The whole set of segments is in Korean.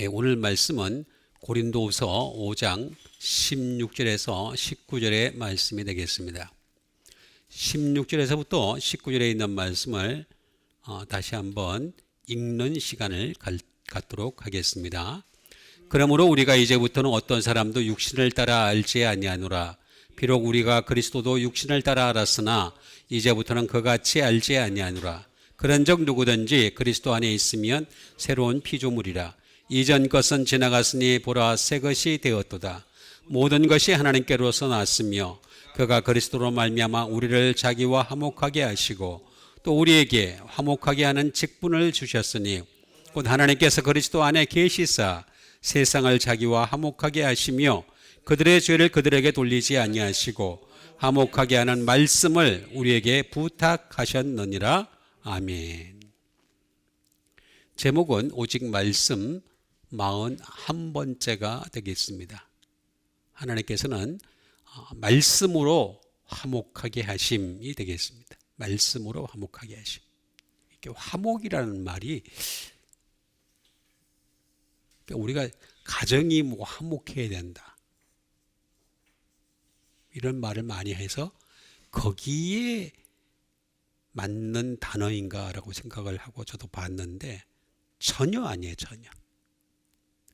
오늘 말씀은 고린도후서 5장 16절에서 19절의 말씀이 되겠습니다. 16절에서부터 19절에 있는 말씀을 다시 한번 읽는 시간을 갖도록 하겠습니다. 그러므로 우리가 이제부터는 어떤 사람도 육신을 따라 알지 아니하노라. 비록 우리가 그리스도도 육신을 따라 알았으나 이제부터는 그같이 알지 아니하노라. 그런즉 누구든지 그리스도 안에 있으면 새로운 피조물이라. 이전 것은 지나갔으니 보라 새 것이 되었도다. 모든 것이 하나님께로서 났으며 그가 그리스도로 말미암아 우리를 자기와 화목하게 하시고 또 우리에게 화목하게 하는 직분을 주셨으니 곧 하나님께서 그리스도 안에 계시사 세상을 자기와 화목하게 하시며 그들의 죄를 그들에게 돌리지 아니하시고 화목하게 하는 말씀을 우리에게 부탁하셨느니라. 아멘. 제목은 오직 말씀 41번째가 되겠습니다. 하나님께서는 말씀으로 화목하게 하심이 되겠습니다. 말씀으로 화목하게 하심. 이렇게 화목이라는 말이 우리가 가정이 뭐 화목해야 된다 이런 말을 많이 해서 거기에 맞는 단어인가라고 생각을 하고 저도 봤는데 전혀 아니에요. 전혀.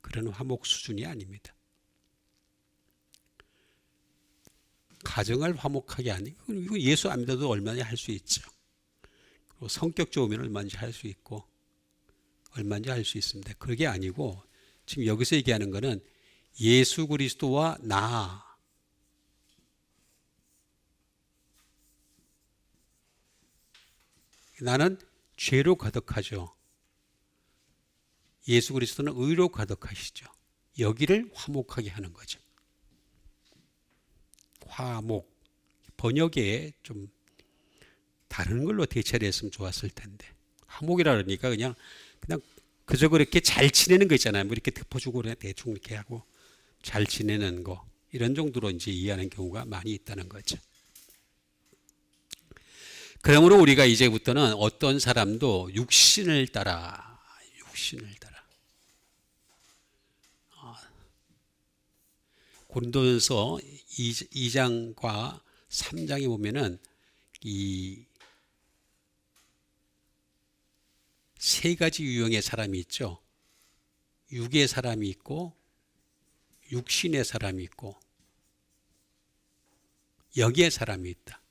그런 화목 수준이 아닙니다. 가정을 화목하게 하니 이거 예수 안 믿어도 얼마나 할 수 있죠. 그리고 성격 좋으면 얼마든지 할 수 있고 얼마든지 할 수 있습니다. 그게 아니고 지금 여기서 얘기하는 거는 예수 그리스도와 나는 죄로 가득하죠. 예수 그리스도는 의로 가득하시죠. 여기를 화목하게 하는 거죠. 화목. 번역에 좀 다른 걸로 대체를 했으면 좋았을 텐데. 화목이라 그러니까 그냥 그저 그렇게 잘 지내는 거 있잖아요. 뭐 이렇게 덮어주고 그냥 대충 이렇게 하고 잘 지내는 거. 이런 정도로 이제 이해하는 경우가 많이 있다는 거죠. 그러므로 우리가 이제부터는 어떤 사람도 육신을 따라 고린도전서 2장과 3장에 보면은 이 세 가지 유형의 사람이 있죠. 육의 사람이 있고 육신의 사람이 있고 영의 사람이 있다.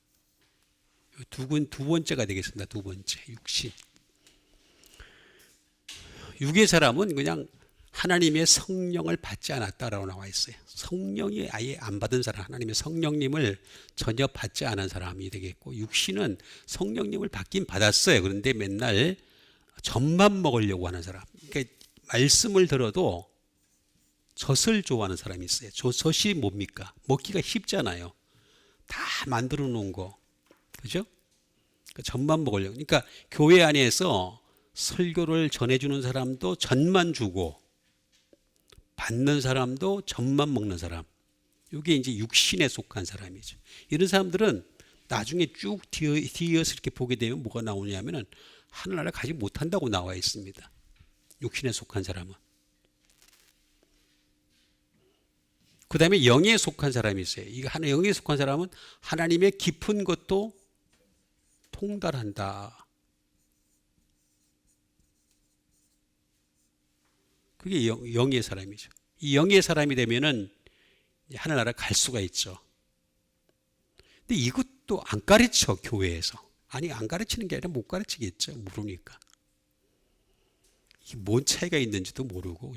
두 번째가 되겠습니다. 두 번째 육신. 육의 사람은 그냥 하나님의 성령을 받지 않았다라고 나와 있어요. 성령이 아예 안 받은 사람, 하나님의 성령님을 전혀 받지 않은 사람이 되겠고, 육신은 성령님을 받긴 받았어요. 그런데 맨날 젖만 먹으려고 하는 사람. 그러니까 말씀을 들어도 젖을 좋아하는 사람이 있어요. 젖이 뭡니까? 먹기가 쉽잖아요. 다 만들어 놓은 거, 그죠? 그러니까 젖만 먹으려고. 그러니까 교회 안에서 설교를 전해주는 사람도 젖만 주고 받는 사람도 젖만 먹는 사람. 이게 이제 육신에 속한 사람이죠. 이런 사람들은 나중에 쭉 뒤이어서 이렇게 보게 되면 뭐가 나오냐면은 하늘나라 가지 못한다고 나와 있습니다. 육신에 속한 사람은. 그 다음에 영에 속한 사람이 있어요. 이 영에 속한 사람은 하나님의 깊은 것도 통달한다. 그게 영의 사람이죠. 이 영의 사람이 되면은 하늘나라 갈 수가 있죠. 근데 이것도 안 가르쳐, 교회에서. 아니, 안 가르치는 게 아니라 못 가르치겠죠. 모르니까. 이게 뭔 차이가 있는지도 모르고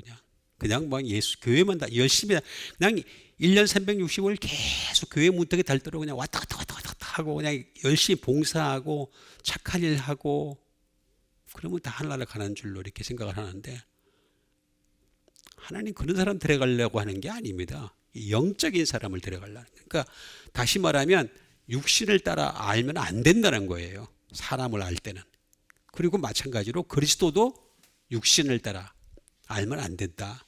그냥 막 교회만 다 열심히 그냥 1년 365일 계속 교회 문턱에 달도록 그냥 왔다 갔다 하고 그냥 열심히 봉사하고 착한 일 하고 그러면 다 하늘나라 가는 줄로 이렇게 생각을 하는데 하나님 그런 사람 데려가려고 하는 게 아닙니다. 영적인 사람을 데려가려는 거예요. 그러니까 다시 말하면 육신을 따라 알면 안 된다는 거예요. 사람을 알 때는. 그리고 마찬가지로 그리스도도 육신을 따라 알면 안 된다.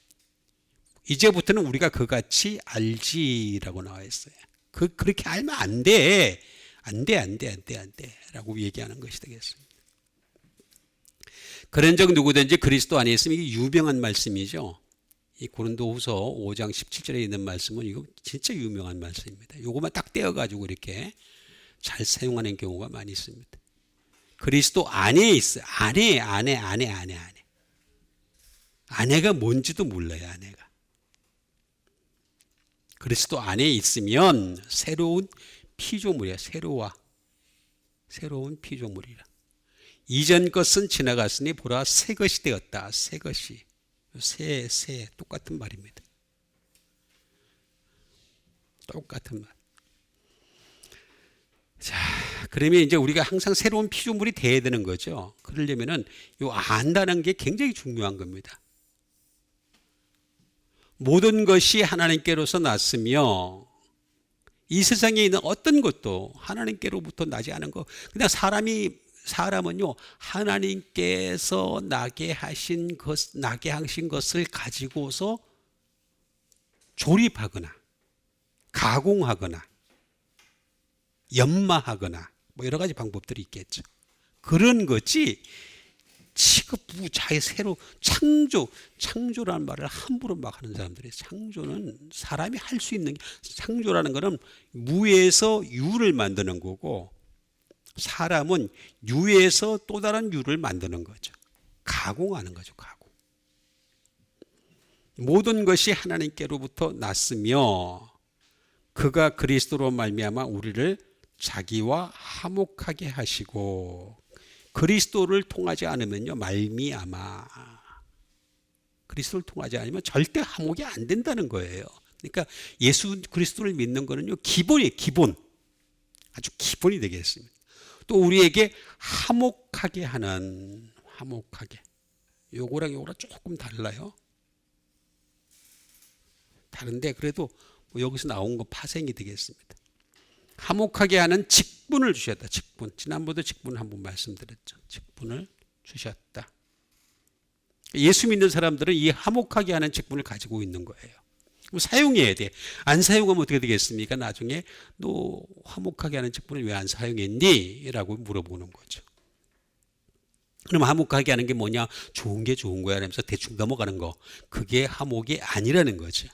이제부터는 우리가 그같이 알지라고 나와 있어요. 그렇게 알면 안 돼. 안 돼 라고 얘기하는 것이 되겠습니다. 그런 적 누구든지 그리스도 안에 있으면 이게 유명한 말씀이죠. 이 고린도후서 5장 17절에 있는 말씀은 이거 진짜 유명한 말씀입니다. 이거만 딱 떼어가지고 이렇게 잘 사용하는 경우가 많이 있습니다. 그리스도 안에 있어요. 안에. 아내가 뭔지도 몰라요, 아내가. 그리스도 안에 있으면 새로운 피조물이야. 새로운 피조물이라. 이전 것은 지나갔으니 보라 새 것이 되었다. 새 것이. 새 똑같은 말입니다. 똑같은 말. 자, 그러면 이제 우리가 항상 새로운 피조물이 돼야 되는 거죠. 그러려면은 요 안다는 게 굉장히 중요한 겁니다. 모든 것이 하나님께로서 났으며 이 세상에 있는 어떤 것도 하나님께로부터 나지 않은 거. 그냥 사람은요 하나님께서 나게 하신 것을 가지고서 조립하거나 가공하거나 연마하거나 뭐 여러 가지 방법들이 있겠죠. 그런 거지 취급부 자기 새로 창조라는 말을 함부로 막 하는 사람들이 창조는 사람이 할 수 있는 창조라는 거는 무에서 유를 만드는 거고 사람은 유에서 또 다른 유를 만드는 거죠. 가공하는 거죠. 가공. 모든 것이 하나님께로부터 났으며 그가 그리스도로 말미암아 우리를 자기와 화목하게 하시고 그리스도를 통하지 않으면요 말미암아 그리스도를 통하지 않으면 절대 화목이 안 된다는 거예요. 그러니까 예수 그리스도를 믿는 거는요 기본이에요. 기본. 아주 기본이 되겠습니다. 또 우리에게 화목하게 하는 화목하게 요거랑 조금 달라요. 다른데 그래도 뭐 여기서 나온 거 파생이 되겠습니다. 화목하게 하는 직분을 주셨다. 직분. 지난번에도 직분을 한번 말씀드렸죠. 직분을 주셨다. 예수 믿는 사람들은 이 화목하게 하는 직분을 가지고 있는 거예요. 그럼 사용해야 돼. 안 사용하면 어떻게 되겠습니까? 나중에 너 화목하게 하는 직분을 왜 안 사용했니? 라고 물어보는 거죠. 그럼 화목하게 하는 게 뭐냐? 좋은 게 좋은 거야 라면서 대충 넘어가는 거. 그게 화목이 아니라는 거죠.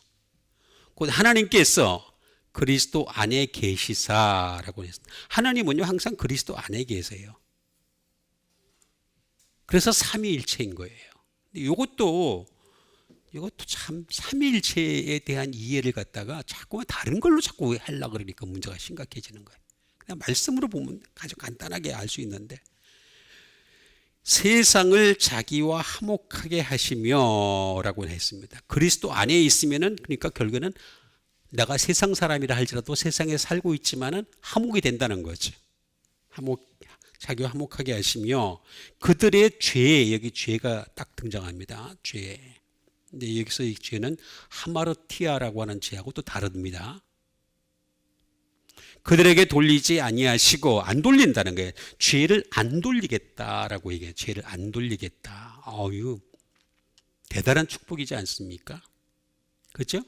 곧 하나님께서 그리스도 안에 계시사라고 했습니다. 하나님은요 항상 그리스도 안에 계세요. 그래서 삼위일체인 거예요. 이것도 참 삼위일체에 대한 이해를 갖다가 자꾸 다른 걸로 자꾸 하려고 그러니까 문제가 심각해지는 거예요. 그냥 말씀으로 보면 아주 간단하게 알 수 있는데 세상을 자기와 화목하게 하시며 라고 했습니다. 그리스도 안에 있으면은 그러니까 결국에는 내가 세상 사람이라 할지라도 세상에 살고 있지만은 화목이 된다는 거죠. 자기와 화목하게 하시며 그들의 죄, 여기 죄가 딱 등장합니다. 죄. 근데 여기서 이 죄는 하마르티아라고 하는 죄하고 또 다릅니다. 그들에게 돌리지 아니하시고 안 돌린다는 거예요. 죄를 안 돌리겠다라고 얘기해요. 죄를 안 돌리겠다. 어유 대단한 축복이지 않습니까? 그렇죠?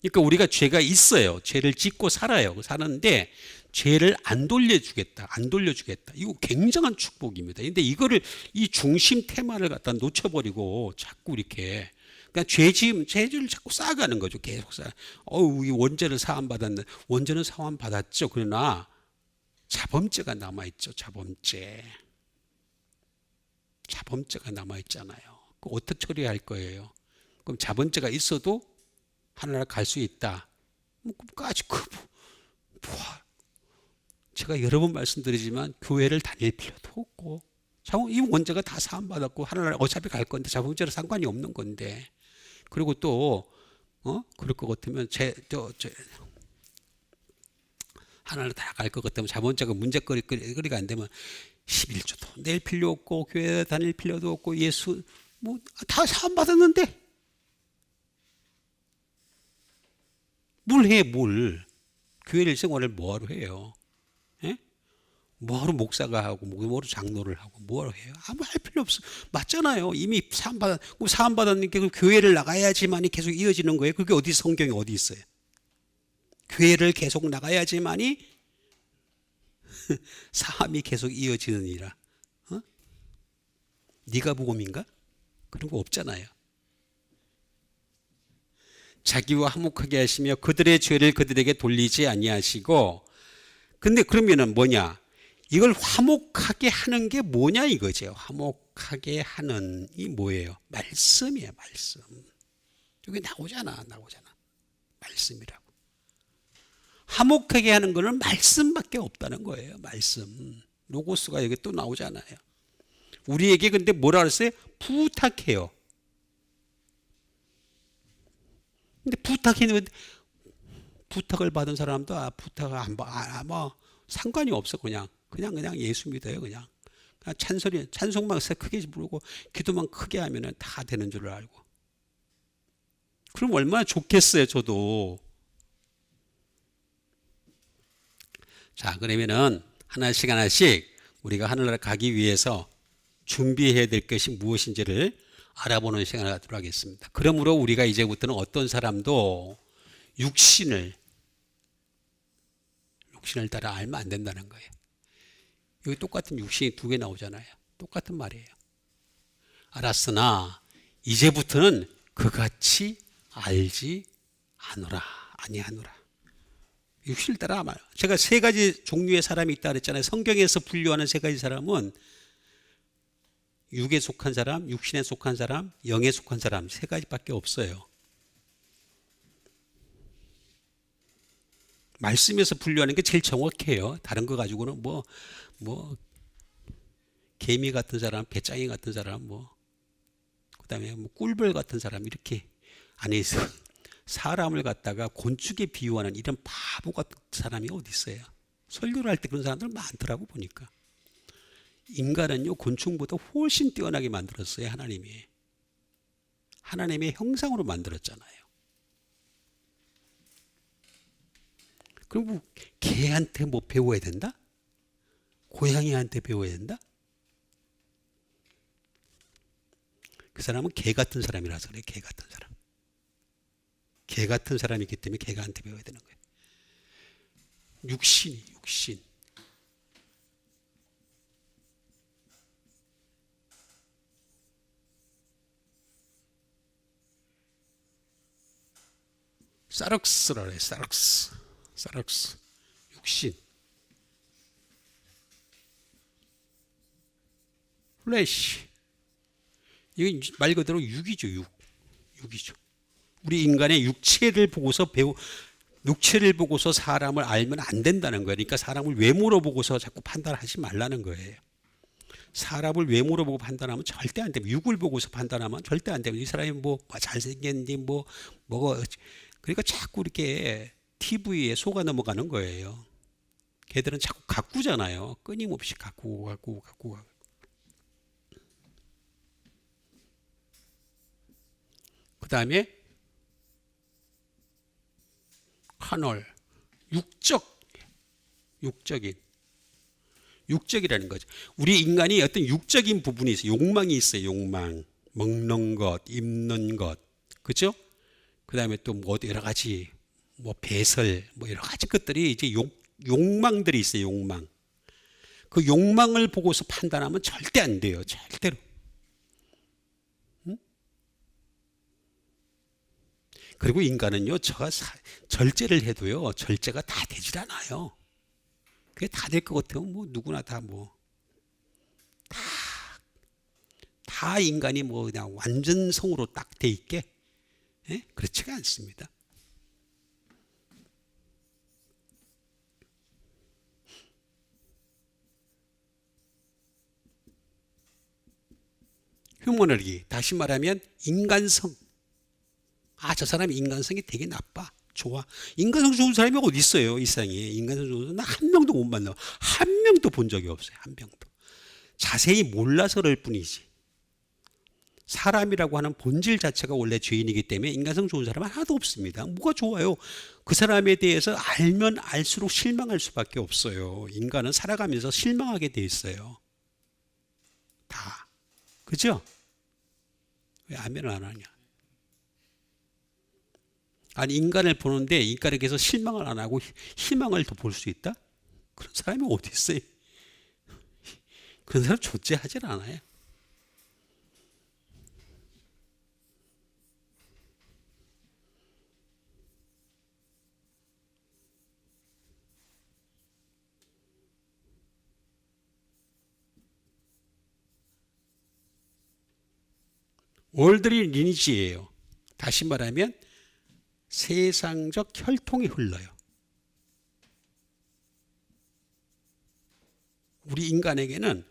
그러니까 우리가 죄가 있어요. 죄를 짓고 살아요. 사는데 죄를 안 돌려주겠다. 안 돌려주겠다. 이거 굉장한 축복입니다. 근데 이거를 이 중심 테마를 갖다 놓쳐버리고 자꾸 이렇게 그러니까 죄를 자꾸 쌓아가는 거죠. 계속 이 원죄를 사함받았는데 원죄는 사함받았죠. 그러나 자범죄가 남아있죠. 자범죄가 남아있잖아요. 그럼 어떻게 처리할 거예요? 그럼 자범죄가 있어도 하나님 갈 수 있다. 뭐까지 제가 여러 번 말씀드리지만 교회를 다닐 필요도 없고 이 원죄가 다 사함받았고 하나님 어차피 갈 건데 자범죄랑 상관이 없는 건데 그리고 또 그럴 것 같으면 하나님 다 갈 것 같으면 자범죄가 문제거리가 안 되면 11조도 낼 필요 없고 교회 다닐 필요도 없고 예수 뭐 다 사함받았는데 뭘 교회를 생활을 뭐하러 해요? 예? 뭐하러 목사가 하고 뭐하러 장로를 하고 뭐하러 해요? 아무 할 필요 없어. 맞잖아요. 이미 사함받았으니까 교회를 나가야지만이 계속 이어지는 거예요. 그게 어디 성경에 어디 있어요? 교회를 계속 나가야지만이 사함이 계속 이어지느니라. 네가 복음인가? 그런 거 없잖아요. 자기와 화목하게 하시며 그들의 죄를 그들에게 돌리지 아니하시고. 근데 그러면은 뭐냐? 이걸 화목하게 하는 게 뭐냐 이거죠. 화목하게 하는 이 뭐예요? 말씀이에요. 말씀. 여기 나오잖아. 말씀이라고. 화목하게 하는 거는 말씀밖에 없다는 거예요. 말씀. 로고스가 여기 또 나오잖아요. 우리에게 근데 뭐라 그랬어요? 부탁해요. 근데 부탁했는데 부탁을 받은 사람도 부탁을 안 받아. 뭐 상관이 없어. 그냥 예수 믿어요. 그냥 찬송만 크게 부르고 기도만 크게 하면은 다 되는 줄 알고. 그럼 얼마나 좋겠어요. 저도. 자, 그러면은 하나씩 우리가 하늘나라 가기 위해서 준비해야 될 것이 무엇인지를 알아보는 시간을 갖도록 하겠습니다. 그러므로 우리가 이제부터는 어떤 사람도 육신을 따라 알면 안 된다는 거예요. 여기 똑같은 육신이 두 개 나오잖아요. 똑같은 말이에요. 알았으나 이제부터는 그같이 알지 아니하노라. 육신을 따라 말. 제가 세 가지 종류의 사람이 있다 그랬잖아요. 성경에서 분류하는 세 가지 사람은 육에 속한 사람, 육신에 속한 사람, 영에 속한 사람 세 가지밖에 없어요. 말씀에서 분류하는 게 제일 정확해요. 다른 거 가지고는 뭐 개미 같은 사람, 배짱이 같은 사람, 그다음에 꿀벌 같은 사람 이렇게 안에서 사람을 갖다가 곤충에 비유하는 이런 바보 같은 사람이 어디 있어요? 설교를 할 때 그런 사람들 많더라고 보니까. 인간은요 곤충보다 훨씬 뛰어나게 만들었어요. 하나님의 형상으로 만들었잖아요. 그럼 개한테 배워야 된다? 고양이한테 배워야 된다? 그 사람은 개 같은 사람이라서 그래. 개 같은 사람. 개 같은 사람이기 때문에 개가한테 배워야 되는 거예요. 육신. 사럭스라 그래. 사럭스. 육신. 플래시. 이게 말 그대로 육이죠. 육이죠. 우리 인간의 육체를 보고서 사람을 알면 안 된다는 거예요. 그러니까 사람을 외모로 보고서 자꾸 판단하지 말라는 거예요. 사람을 외모로 보고 판단하면 절대 안 됩니다. 육을 보고서 판단하면 절대 안 됩니다. 이 사람이 잘생겼는지 그러니까 자꾸 이렇게 TV에 속아 넘어가는 거예요. 걔들은 자꾸 가꾸잖아요. 끊임없이 가꾸고. 그 다음에 카널, 육적이라는 거죠. 우리 인간이 어떤 육적인 부분이 있어요. 욕망이 있어요. 욕망, 먹는 것, 입는 것, 그렇죠? 그 다음에 또 여러 가지 배설, 여러 가지 것들이 이제 욕망들이 있어요. 욕망. 그 욕망을 보고서 판단하면 절대 안 돼요. 절대로. 그리고 인간은요, 절제를 해도요, 절제가 다 되질 않아요. 그게 다 될 것 같으면 누구나 다 인간이 그냥 완전성으로 딱 돼 있게, 그렇지가 않습니다. 휴머널기, 다시 말하면 인간성. 저 사람이 인간성이 되게 나빠. 좋아. 인간성 좋은 사람이 어디 있어요? 이 세상에. 인간성 좋은 사람 한 명도 못 만나. 한 명도 본 적이 없어요. 한 명도. 자세히 몰라서 그럴 뿐이지. 사람이라고 하는 본질 자체가 원래 죄인이기 때문에 인간성 좋은 사람은 하나도 없습니다. 뭐가 좋아요? 그 사람에 대해서 알면 알수록 실망할 수밖에 없어요. 인간은 살아가면서 실망하게 돼 있어요. 다. 그죠? 왜 아멘을 안 하냐? 아니, 인간을 보는데 인간에 대해서 실망을 안 하고 희망을 더 볼 수 있다? 그런 사람이 어디 있어요? 그런 사람 존재하질 않아요. 월드리 리니지예요. 다시 말하면 세상적 혈통이 흘러요. 우리 인간에게는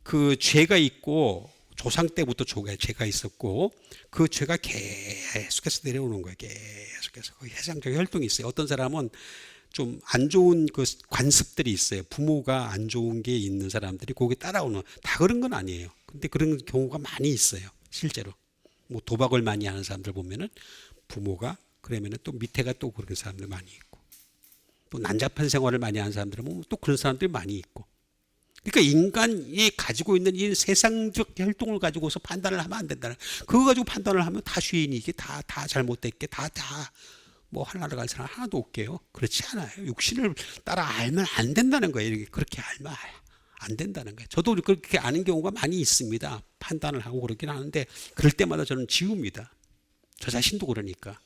그 죄가 있고 조상 때부터 죄가 있었고 그 죄가 계속해서 내려오는 거예요. 계속해서 그 세상적 혈통이 있어요. 어떤 사람은 좀 안 좋은 그 관습들이 있어요. 부모가 안 좋은 게 있는 사람들이 거기에 따라오는, 다 그런 건 아니에요. 근데 그런 경우가 많이 있어요. 실제로. 뭐 도박을 많이 하는 사람들 보면은 부모가 그러면은 또 밑에가 또 그런 사람들 많이 있고, 또 난잡한 생활을 많이 하는 사람들은 보면 또 그런 사람들이 많이 있고. 그러니까 인간이 가지고 있는 이 세상적 혈통을 가지고서 판단을 하면 안 된다는, 그거 가지고 판단을 하면 다 죄인이, 이게 다 잘못됐게, 뭐 하나를 갈 사람 하나도 없게요. 그렇지 않아요. 육신을 따라 알면 안 된다는 거예요. 이렇게 그렇게 알면 안 된다는 거예요. 저도 그렇게 아는 경우가 많이 있습니다. 판단을 하고 그러긴 하는데 그럴 때마다 저는 지웁니다. 저 자신도 그러니까.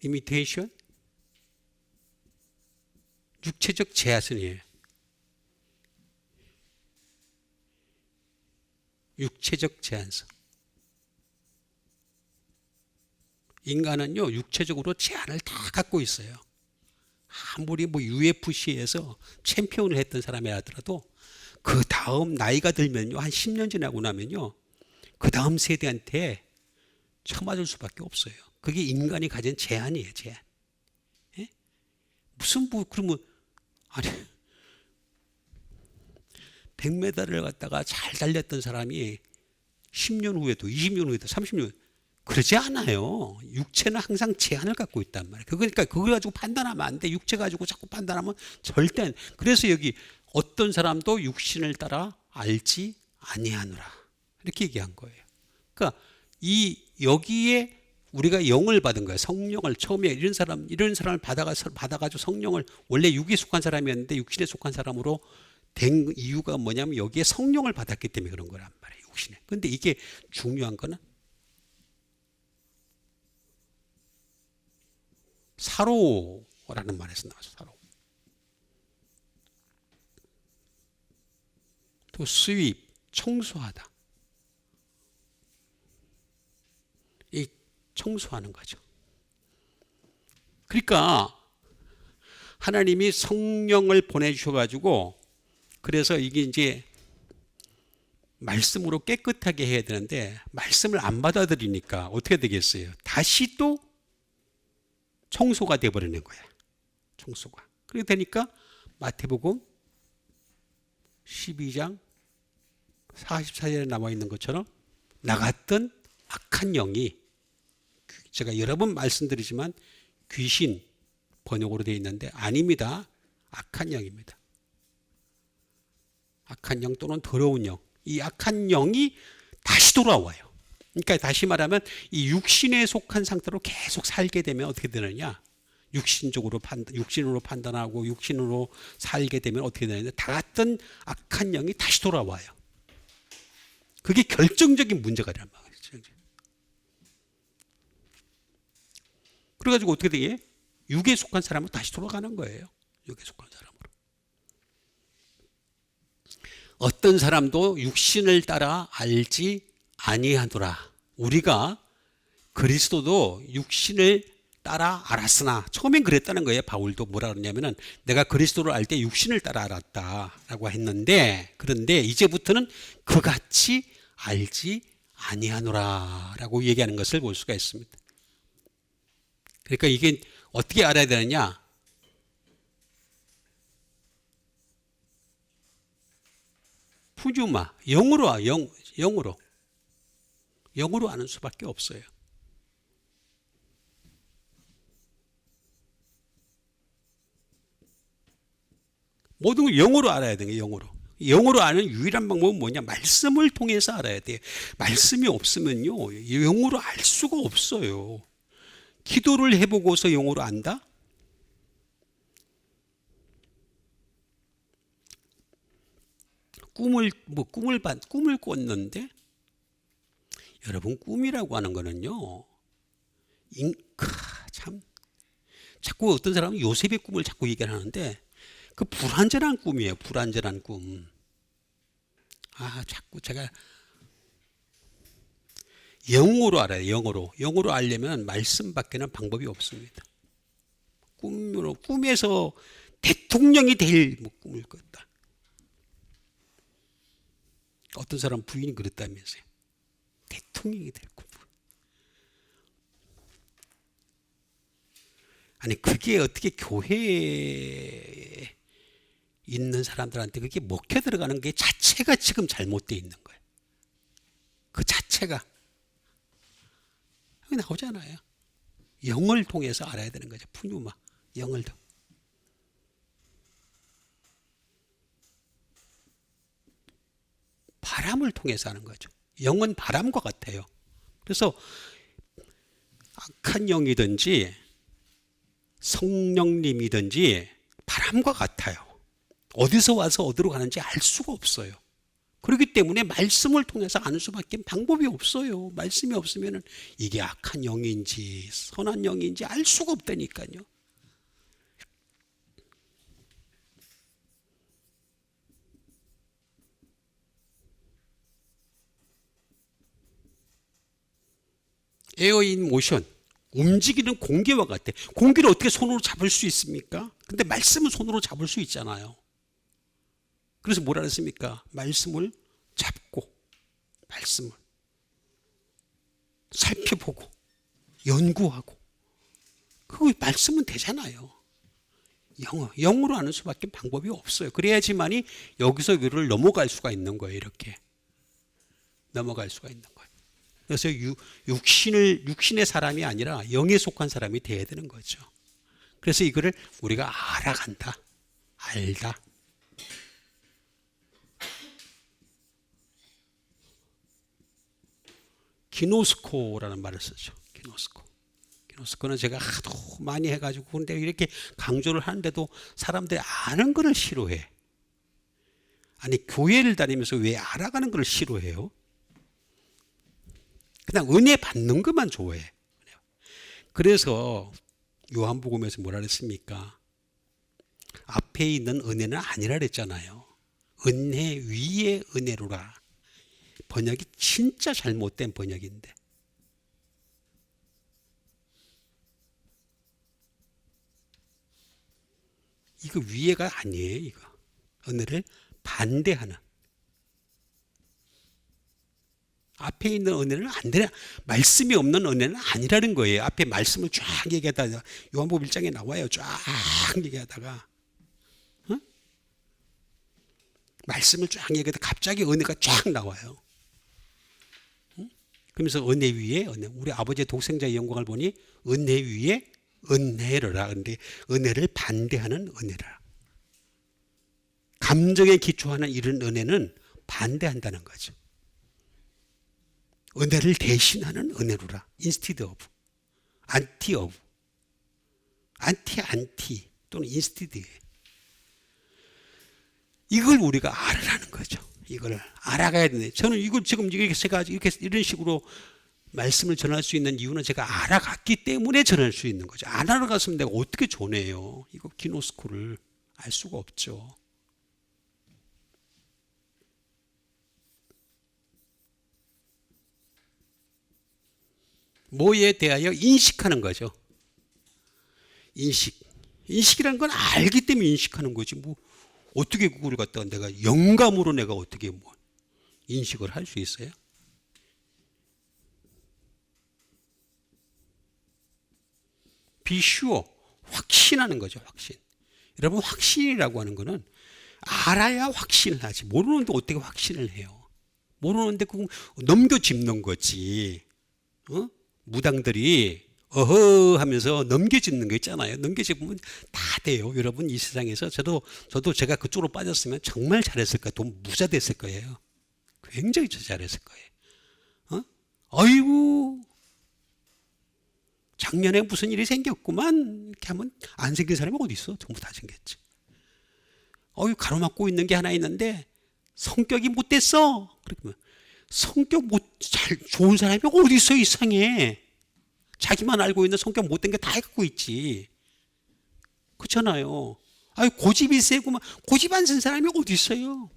이미테이션? 육체적 제하선이에요. 육체적 제한선. 인간은요, 육체적으로 제한을 다 갖고 있어요. 아무리 뭐 UFC에서 챔피언을 했던 사람이 하더라도 그 다음 나이가 들면요, 한 10년 지나고 나면요, 그 다음 세대한테 처맞을 수밖에 없어요. 그게 인간이 가진 제한이에요, 제한. 예? 무슨 뭐 그러면 아니 100m를 갖다가 잘 달렸던 사람이 10년 후에도 20년 후에도 30년 그러지 않아요. 육체는 항상 제한을 갖고 있단 말이에요. 그러니까 그걸 가지고 판단하면 안 돼. 육체 가지고 자꾸 판단하면 절대 안 돼. 그래서 여기 어떤 사람도 육신을 따라 알지 아니하노라 이렇게 얘기한 거예요. 그러니까 여기에 우리가 영을 받은 거예요. 성령을 처음에 이런 사람을 받아가지고 성령을, 원래 육에 속한 사람이었는데 육신에 속한 사람으로 된 이유가 뭐냐면 여기에 성령을 받았기 때문에 그런 거란 말이에요. 육신에. 근데 이게 중요한 거는 사로라는 말에서 나와서 사로. 또 수입, 청소하다. 이 청소하는 거죠. 그러니까 하나님이 성령을 보내주셔가지고 그래서 이게 이제 말씀으로 깨끗하게 해야 되는데 말씀을 안 받아들이니까 어떻게 되겠어요? 다시 또 청소가 돼버리는 거야. 청소가. 그렇게 되니까 마태복음 12장 44절에 나와 있는 것처럼 나갔던 악한 영이, 제가 여러 번 말씀드리지만 귀신 번역으로 되어 있는데 아닙니다. 악한 영입니다. 악한 영 또는 더러운 영. 이 악한 영이 다시 돌아와요. 그러니까 다시 말하면 이 육신에 속한 상태로 계속 살게 되면 어떻게 되느냐? 육신으로 판단하고 육신으로 살게 되면 어떻게 되느냐? 나갔던 악한 영이 다시 돌아와요. 그게 결정적인 문제가 되란 말이에요. 그래가지고 어떻게 되게 육에 속한 사람은 다시 돌아가는 거예요. 육에 속한 사람으로. 어떤 사람도 육신을 따라 알지 아니하노라. 우리가 그리스도도 육신을 따라 알았으나, 처음엔 그랬다는 거예요. 바울도 뭐라 그러냐면은 내가 그리스도를 알 때 육신을 따라 알았다라고 했는데, 그런데 이제부터는 그같이 알지 아니하노라라고 얘기하는 것을 볼 수가 있습니다. 그러니까 이게 어떻게 알아야 되느냐? 푸뉴마, 영으로 아는 수밖에 없어요. 모든 걸 영으로 알아야 돼요. 영으로 아는 유일한 방법은 뭐냐? 말씀을 통해서 알아야 돼요. 말씀이 없으면요, 영으로 알 수가 없어요. 기도를 해보고서 영으로 안다? 꿈을 꿨는데, 여러분 꿈이라고 하는 거는요, 참 자꾸 어떤 사람은 요셉의 꿈을 자꾸 얘기를 하는데 그 불완전한 꿈이에요. 불완전한 꿈. 자꾸 제가 영어로 알아요. 영어로 알려면 말씀밖에는 방법이 없습니다. 꿈에서 대통령이 될 꿈을 꿨다. 어떤 사람 부인이 그랬다면서요. 대통령이 될 꿈. 아니 그게 어떻게 교회에 있는 사람들한테 그게 먹혀 들어가는 게 자체가 지금 잘못되어 있는 거예요. 그 자체가 여기 나오잖아요. 영을 통해서 알아야 되는 거죠. 푸뉴마 영을 통. 바람을 통해서 하는 거죠. 영은 바람과 같아요. 그래서 악한 영이든지 성령님이든지 바람과 같아요. 어디서 와서 어디로 가는지 알 수가 없어요. 그렇기 때문에 말씀을 통해서 아는 수밖에 방법이 없어요. 말씀이 없으면 이게 악한 영인지 선한 영인지 알 수가 없다니까요. 에어인 모션, 움직이는 공기와 같아. 공기를 어떻게 손으로 잡을 수 있습니까? 근데 말씀은 손으로 잡을 수 있잖아요. 그래서 뭐라 그랬습니까? 말씀을 잡고 말씀을 살펴보고 연구하고 그 말씀은 되잖아요. 영어로 하는 수밖에 방법이 없어요. 그래야지만이 여기서 여기를 넘어갈 수가 있는 거예요. 이렇게 넘어갈 수가 있는 거예요. 그래서 육신의 사람이 아니라 영에 속한 사람이 돼야 되는 거죠. 그래서 이거를 우리가 알아간다. 알다. 기노스코라는 말을 쓰죠. 기노스코는 제가 하도 많이 해가지고 근데 이렇게 강조를 하는데도 사람들이 아는 거를 싫어해. 아니 교회를 다니면서 왜 알아가는 걸 싫어해요? 그냥 은혜 받는 것만 좋아해. 그래서 요한복음에서 뭐라 그랬습니까? 앞에 있는 은혜는 아니라 그랬잖아요. 은혜 위에 은혜로라. 번역이 진짜 잘못된 번역인데. 이거 위에가 아니에요. 이거 은혜를 반대하는. 앞에 있는 은혜는 안 되나? 말씀이 없는 은혜는 아니라는 거예요. 앞에 말씀을 쫙 얘기하다가 요한복음 1장에 나와요. 쫙 얘기하다가 말씀을 쫙 얘기하다가 갑자기 은혜가 쫙 나와요. 그러면서 은혜 위에 은혜. 우리 아버지의 독생자의 영광을 보니 은혜 위에 은혜로라. 근데 은혜를 반대하는 은혜라. 감정에 기초하는 이런 은혜는 반대한다는 거죠. 은혜를 대신하는 은혜로라. instead of, anti of, anti 또는 instead. 이걸 우리가 알아라는 거죠. 이걸 알아가야 되는데 저는 이걸 지금 이렇게 제가 이런 식으로 말씀을 전할 수 있는 이유는 제가 알아갔기 때문에 전할 수 있는 거죠. 안 알아갔으면 내가 어떻게 전해요? 이거 기노스코를 알 수가 없죠. 뭐에 대하여 인식하는 거죠. 인식이라는 건 알기 때문에 인식하는 거지. 뭐 어떻게 그걸 갖다가 내가 영감으로 내가 어떻게 뭐 인식을 할 수 있어요? Be sure, 확신하는 거죠. 확신. 여러분 확신이라고 하는 거는 알아야 확신을 하지. 모르는데 어떻게 확신을 해요? 모르는데 그거 넘겨짚는 거지. 무당들이 어허 하면서 넘겨짚는 거 있잖아요. 넘겨짚으면 다 돼요. 여러분 이 세상에서 저도 제가 그쪽으로 빠졌으면 정말 잘했을 거예요. 돈 부자 됐을 거예요. 굉장히 잘했을 거예요. 아이고 작년에 무슨 일이 생겼구만 이렇게 하면 안 생긴 사람이 어디 있어? 전부 다 생겼지. 가로막고 있는 게 하나 있는데 성격이 못됐어. 그러면 성격 좋은 사람이 어디 있어, 이상해. 자기만 알고 있는 성격 못된 게 다 갖고 있지. 그렇잖아요. 아유, 고집이 세구만. 고집 안 센 사람이 어디 있어요?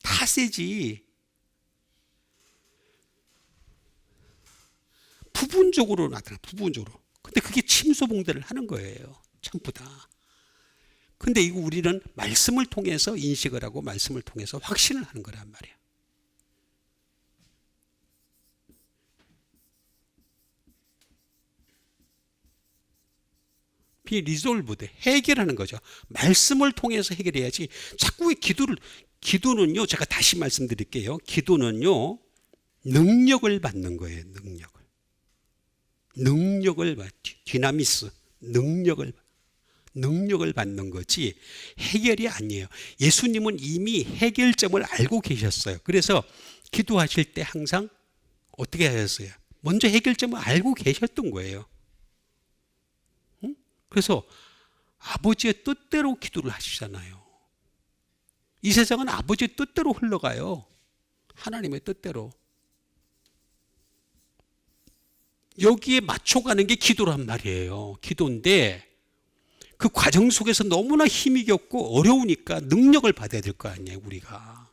다 세지. 부분적으로 나타나, 부분적으로. 근데 그게 침소봉대를 하는 거예요. 전부 다. 근데 이거 우리는 말씀을 통해서 인식을 하고 말씀을 통해서 확신을 하는 거란 말이에요. 리졸브드, 해결하는 거죠. 말씀을 통해서 해결해야지. 자꾸 왜 기도는요, 제가 다시 말씀드릴게요. 기도는요, 능력을 받는 거예요. 능력을 디나미스, 능력을 받는 거지 해결이 아니에요. 예수님은 이미 해결점을 알고 계셨어요. 그래서 기도하실 때 항상 어떻게 하셨어요? 먼저 해결점을 알고 계셨던 거예요. 그래서 아버지의 뜻대로 기도를 하시잖아요. 이 세상은 아버지의 뜻대로 흘러가요. 하나님의 뜻대로. 여기에 맞춰가는 게 기도란 말이에요. 기도인데 그 과정 속에서 너무나 힘이 겹고 어려우니까 능력을 받아야 될 거 아니에요, 우리가.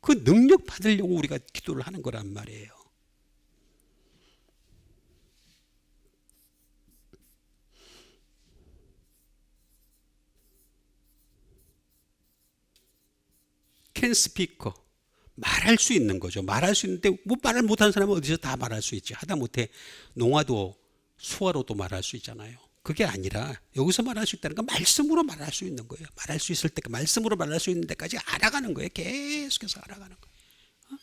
그 능력 받으려고 우리가 기도를 하는 거란 말이에요. 캔 스피커, 말할 수 있는 거죠. 말할 수 있는데 뭐 말을 못하는 사람은 어디서 다 말할 수 있지. 하다못해 농아도 수화로도 말할 수 있잖아요. 그게 아니라 여기서 말할 수 있다는 건 말씀으로 말할 수 있는 거예요. 말할 수 있을 때 말씀으로 말할 수 있는 데까지 알아가는 거예요. 계속해서 알아가는 거예요.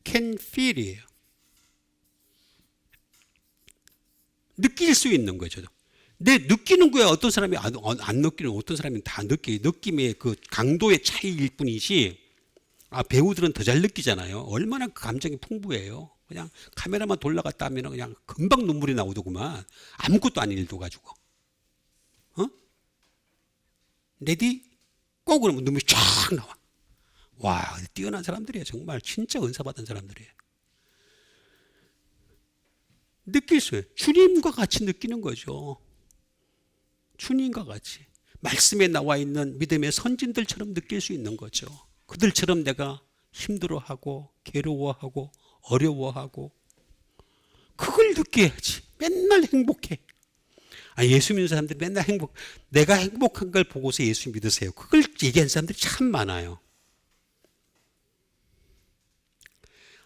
Can feel이에요. 느낄 수 있는 거죠. 내 느끼는 거야. 어떤 사람이 안 느끼는, 어떤 사람이 다 느낌의 그 강도의 차이일 뿐이지. 배우들은 더 잘 느끼잖아요. 얼마나 그 감정이 풍부해요. 그냥 카메라만 돌아갔다 하면 그냥 금방 눈물이 나오더구만. 아무것도 아닌 일도 가지고. 레디? 꼭 그러면 눈물이 쫙 나와. 와, 뛰어난 사람들이에요. 정말 진짜 은사받은 사람들이에요. 느낄 수 있어요. 주님과 같이 느끼는 거죠. 주님과 같이. 말씀에 나와 있는 믿음의 선진들처럼 느낄 수 있는 거죠. 그들처럼 내가 힘들어하고 괴로워하고 어려워하고 그걸 느껴야지. 맨날 행복해. 예수 믿는 사람들이 맨날 내가 행복한 걸 보고서 예수 믿으세요. 그걸 얘기하는 사람들이 참 많아요.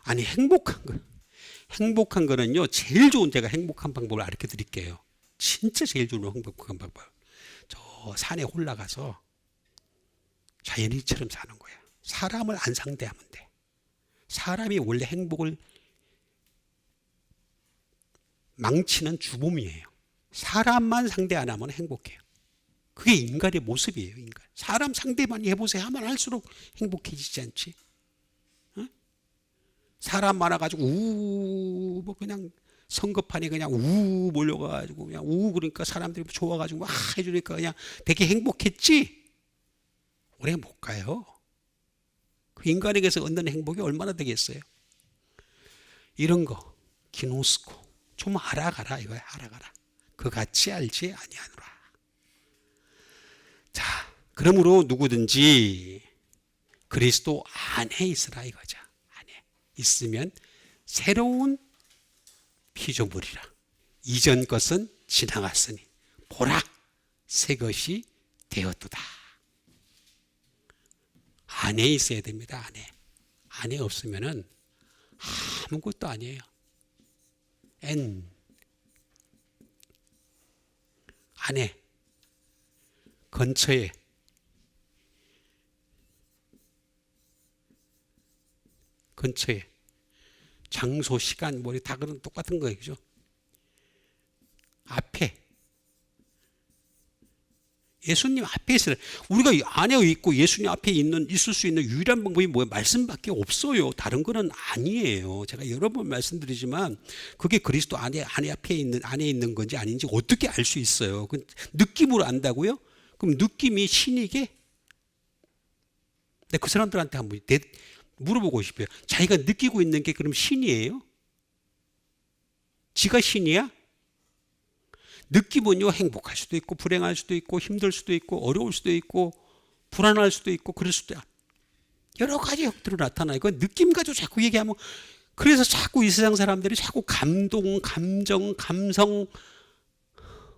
아니, 행복한 거는요, 제일 좋은, 제가 행복한 방법을 가르쳐 드릴게요. 진짜 제일 좋은 행복한 방법. 저 산에 올라가서 자연인처럼 사는 거야. 사람을 안 상대하면 돼. 사람이 원래 행복을 망치는 주범이에요. 사람만 상대 안 하면 행복해요. 그게 인간의 모습이에요. 인간. 사람 상대 많이 해보세요. 하면 할수록 행복해지지 않지. 사람 많아가지고 뭐 그냥 성급하니 그냥 몰려가지고 그냥 그러니까 사람들이 좋아가지고 막 해주니까 그냥 되게 행복했지. 오래 못 가요. 그 인간에게서 얻는 행복이 얼마나 되겠어요. 이런 거 기노스코 좀 알아가라 이거야. 알아가라. 그같이 알지 아니하노라. 자, 그러므로 누구든지 그리스도 안에 있으라 이거죠. 안에 있으면 새로운 피조물이라. 이전 것은 지나갔으니 보라 새 것이 되었도다. 안에 있어야 됩니다. 안에 없으면은 아무것도 아니에요. 안에 근처에 장소, 시간, 뭐 다 그런 똑같은 거예요. 그죠? 앞에 예수님 앞에 있어요. 우리가 안에 있고 예수님 앞에 있을 수 있는 유일한 방법이 뭐예요? 말씀밖에 없어요. 다른 거는 아니에요. 제가 여러 번 말씀드리지만 그게 그리스도 안에 있는 건지 아닌지 어떻게 알 수 있어요? 그 느낌으로 안다고요? 그럼 느낌이 신이게? 근데 그 사람들한테 한번 물어보고 싶어요. 자기가 느끼고 있는 게 그럼 신이에요? 지가 신이야? 느낌은요, 행복할 수도 있고 불행할 수도 있고 힘들 수도 있고 어려울 수도 있고 불안할 수도 있고 그럴 수도 있고 여러 가지 형태로 나타나요. 그 느낌 가지고 자꾸 얘기하면, 그래서 자꾸 이 세상 사람들이 자꾸 감동, 감정, 감성,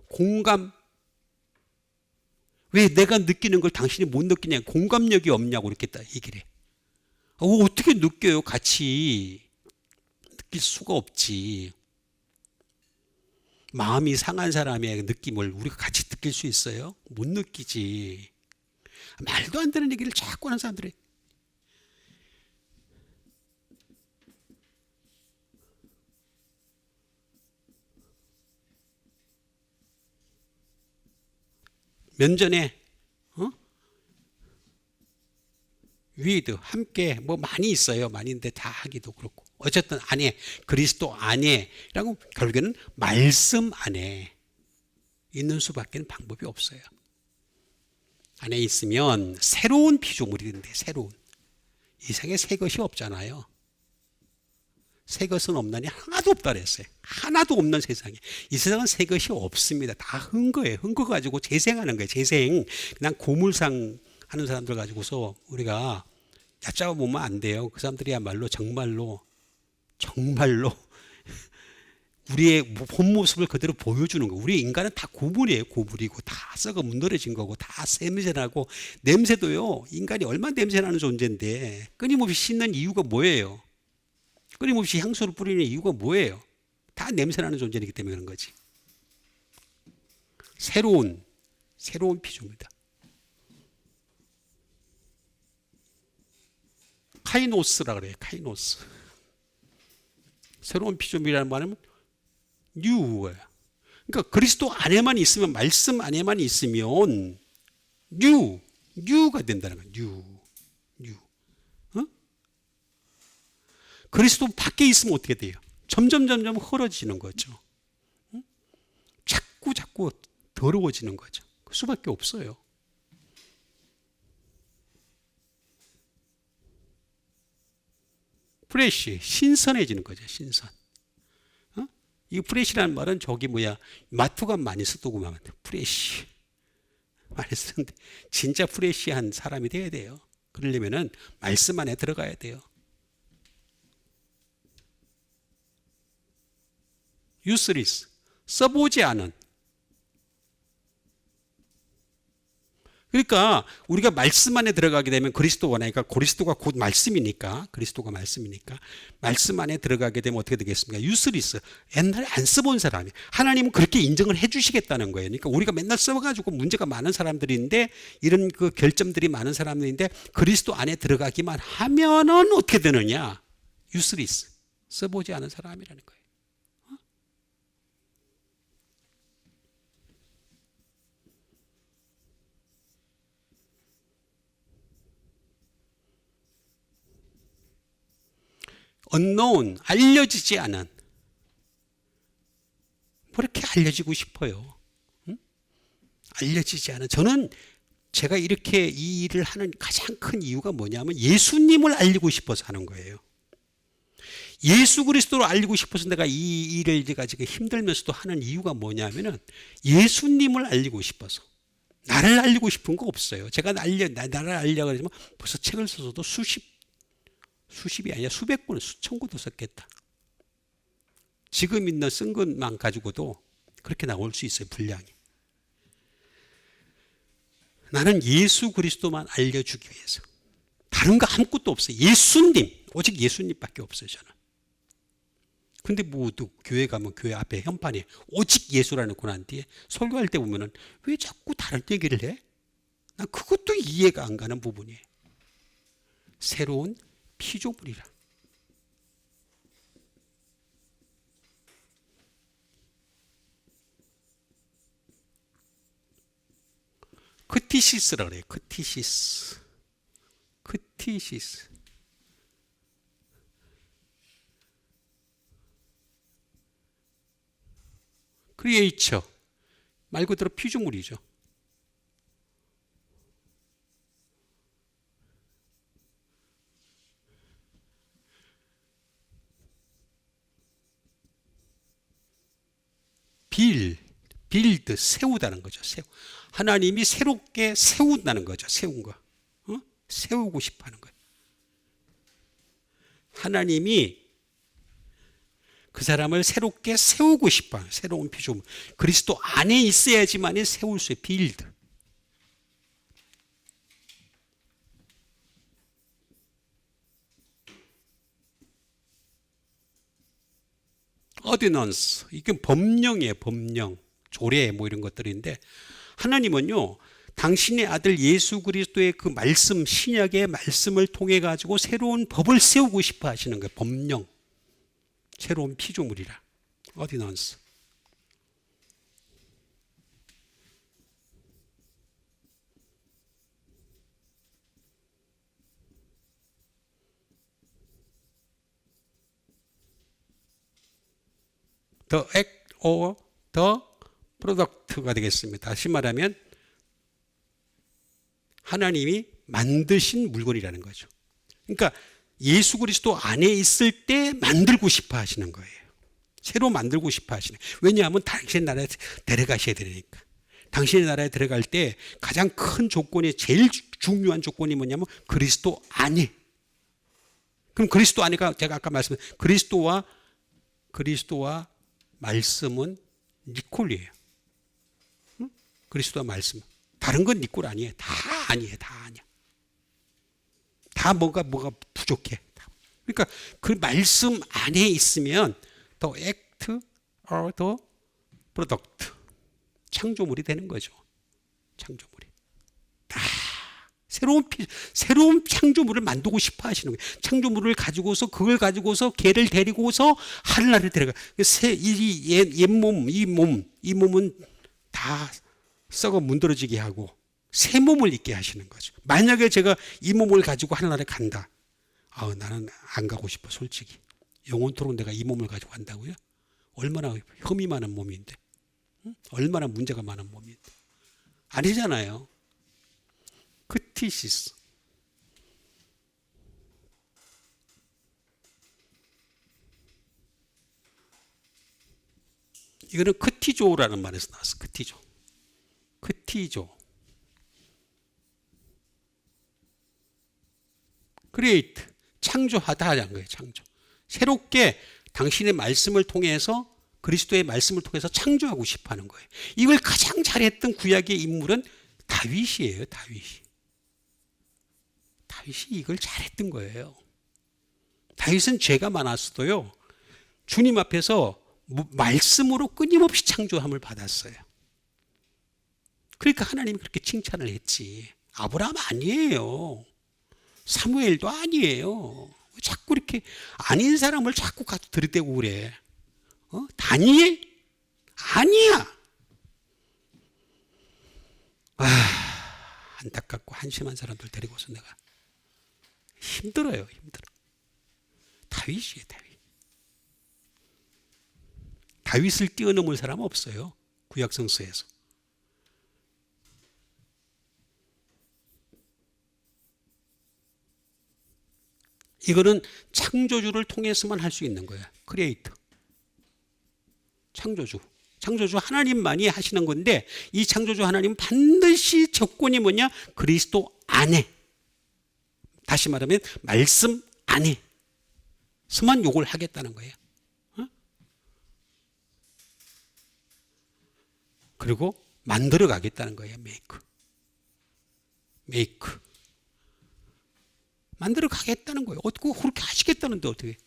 공감, 왜 내가 느끼는 걸 당신이 못 느끼냐, 공감력이 없냐고 이렇게 얘기를 해. 어떻게 느껴요? 같이 느낄 수가 없지. 마음이 상한 사람의 느낌을 우리가 같이 느낄 수 있어요? 못 느끼지. 말도 안 되는 얘기를 자꾸 하는 사람들이. 면전에 위드 함께 뭐 많이 있어요. 많이 있는데 다 하기도 그렇고. 어쨌든 안에, 그리스도 안에라고 결국에는 말씀 안에 있는 수밖에 방법이 없어요. 안에 있으면 새로운 피조물이 되는데, 새로운. 이 세상에 새 것이 없잖아요. 새 것은 없나니 하나도 없다 그랬어요. 하나도 없는 세상에. 이 세상은 새 것이 없습니다. 다 흥거예요. 흥거 가지고 재생하는 거예요. 재생. 그냥 고물상 하는 사람들 가지고서 우리가 얕잡아 보면 안 돼요. 그 사람들이야말로 정말로 우리의 본 모습을 그대로 보여주는 거. 우리 인간은 다 고물이에요. 고물이고 다 썩어 문드러진 거고 다 냄새나고, 냄새도요, 인간이 얼마나 냄새나는 존재인데 끊임없이 씻는 이유가 뭐예요? 끊임없이 향수를 뿌리는 이유가 뭐예요? 다 냄새나는 존재이기 때문에 그런 거지. 새로운 피조물이다. 카이노스라 그래요. 카이노스. 새로운 피조물이라는 말은 뉴예요. 그러니까 그리스도 안에만 있으면, 말씀 안에만 있으면 뉴가 된다는 거예요. 뉴. 그리스도 밖에 있으면 어떻게 돼요? 점점 헐어지는 거죠. 자꾸 더러워지는 거죠. 그 수밖에 없어요. 프레시, 신선해지는 거죠. 신선. 이 프레시라는 말은 마투가 많이 쓰더구만. 프레시 많이 쓰는데, 진짜 프레시한 사람이 돼야 돼요. 그러려면은 말씀 안에 들어가야 돼요. 유스리스, 써보지 않은. 그러니까 우리가 말씀 안에 들어가게 되면, 그리스도가 곧 말씀이니까, 그리스도가 말씀이니까 말씀 안에 들어가게 되면 어떻게 되겠습니까? 유스리스, 옛날에 안 써본 사람이, 하나님은 그렇게 인정을 해주시겠다는 거예요. 그러니까 우리가 맨날 써가지고 문제가 많은 사람들인데, 이런 그 결점들이 많은 사람들인데, 그리스도 안에 들어가기만 하면은 어떻게 되느냐? 유스리스, 써보지 않은 사람이라는 거예요. unknown, 알려지지 않은. 뭐 이렇게 알려지고 싶어요? 알려지지 않은. 저는 제가 이렇게 이 일을 하는 가장 큰 이유가 뭐냐면, 예수님을 알리고 싶어서 하는 거예요. 예수 그리스도를 알리고 싶어서 내가 이 일을 제가 지금 힘들면서도 하는 이유가 뭐냐면은, 예수님을 알리고 싶어서. 나를 알리고 싶은 거 없어요. 제가 나를 알려고 하지만 벌써 책을 써서도 수십이 아니라 수백 권, 수천 권도 썼겠다. 지금 있는 쓴 것만 가지고도 그렇게 나올 수 있어요. 분량이. 나는 예수 그리스도만 알려주기 위해서. 다른 거 아무것도 없어요. 예수님, 오직 예수님밖에 없어요. 저는. 근데 또 교회 가면 교회 앞에 현판에 오직 예수라는 고난 뒤에 설교할 때 보면은 왜 자꾸 다른 얘기를 해? 난 그것도 이해가 안 가는 부분이에요. 새로운 피조물이라. 크티시스라 그래요. 크티시스. 크리에이처. 말 그대로 피조물이죠. 빌드, 세우다는 거죠. 하나님이 새롭게 세운다는 거죠. 세운 거. 세우고 싶어 하는 거예요. 하나님이 그 사람을 새롭게 세우고 싶어 하는 새로운 피조물. 그리스도 안에 있어야지만 세울 수 있어요. 빌드. 어디넌스. 이게 법령이에요. 법령. 조례 뭐 이런 것들인데 하나님은요. 당신의 아들 예수 그리스도의 그 말씀, 신약의 말씀을 통해 가지고 새로운 법을 세우고 싶어 하시는 거예요. 법령. 새로운 피조물이라. 어디넌스. The act or the product가 되겠습니다. 다시 말하면 하나님이 만드신 물건이라는 거죠. 그러니까 예수 그리스도 안에 있을 때 만들고 싶어 하시는 거예요. 새로 만들고 싶어 하시는 거예요. 왜냐하면 당신의 나라에 데려가셔야 되니까. 당신의 나라에 들어갈 때 가장 큰 조건이 제일 중요한 조건이 뭐냐면 그리스도 안에. 그럼 그리스도 안에가 제가 아까 말씀드린 그리스도와 말씀은 니콜이에요. 응? 그리스도와 말씀. 다른 건 니콜 아니에요. 다 아니에요. 다 아니야. 다 뭐가 부족해. 그러니까 그 말씀 안에 있으면 더 act or the product. 창조물이 되는 거죠. 창조물이. 다 새로운 창조물을 만들고 싶어 하시는 거예요. 창조물을 가지고서 그걸 가지고서 걔를 데리고서 하늘나라에 들어가. 이 몸은 다 썩어 문드러지게 하고 새 몸을 입게 하시는 거죠. 만약에 제가 이 몸을 가지고 하늘나라에 간다. 나는 안 가고 싶어 솔직히. 영원토록 내가 이 몸을 가지고 간다고요? 얼마나 혐의 많은 몸인데. 얼마나 문제가 많은 몸인데. 아니잖아요. 크티시스. 이거는 크티조라는 말에서 나왔어. 크티조. 크리에이트. 창조하다 하는 거예요. 창조. 새롭게 당신의 말씀을 통해서 그리스도의 말씀을 통해서 창조하고 싶어 하는 거예요. 이걸 가장 잘했던 구약의 인물은 다윗이에요. 다윗이 이걸 잘했던 거예요. 다윗은 죄가 많았어도요. 주님 앞에서 말씀으로 끊임없이 창조함을 받았어요. 그러니까 하나님이 그렇게 칭찬을 했지. 아브라함 아니에요. 사무엘도 아니에요. 자꾸 이렇게 아닌 사람을 자꾸 갖다 들이대고 그래. 다니엘? 아니야. 안타깝고 한심한 사람들 데리고서 내가 힘들어요. 다윗이에요. 다윗을 뛰어넘을 사람 없어요. 구약 성서에서. 이거는 창조주를 통해서만 할 수 있는 거예요. 크리에이터. 창조주 하나님만이 하시는 건데 이 창조주 하나님은 반드시 조건이 뭐냐? 그리스도 안에. 다시 말하면 말씀 안에서만 요걸 하겠다는 거예요. 그리고 만들어 가겠다는 거예요. 메이크. 만들어 가겠다는 거예요. 어떻게 그렇게 하시겠다는데 어떻게?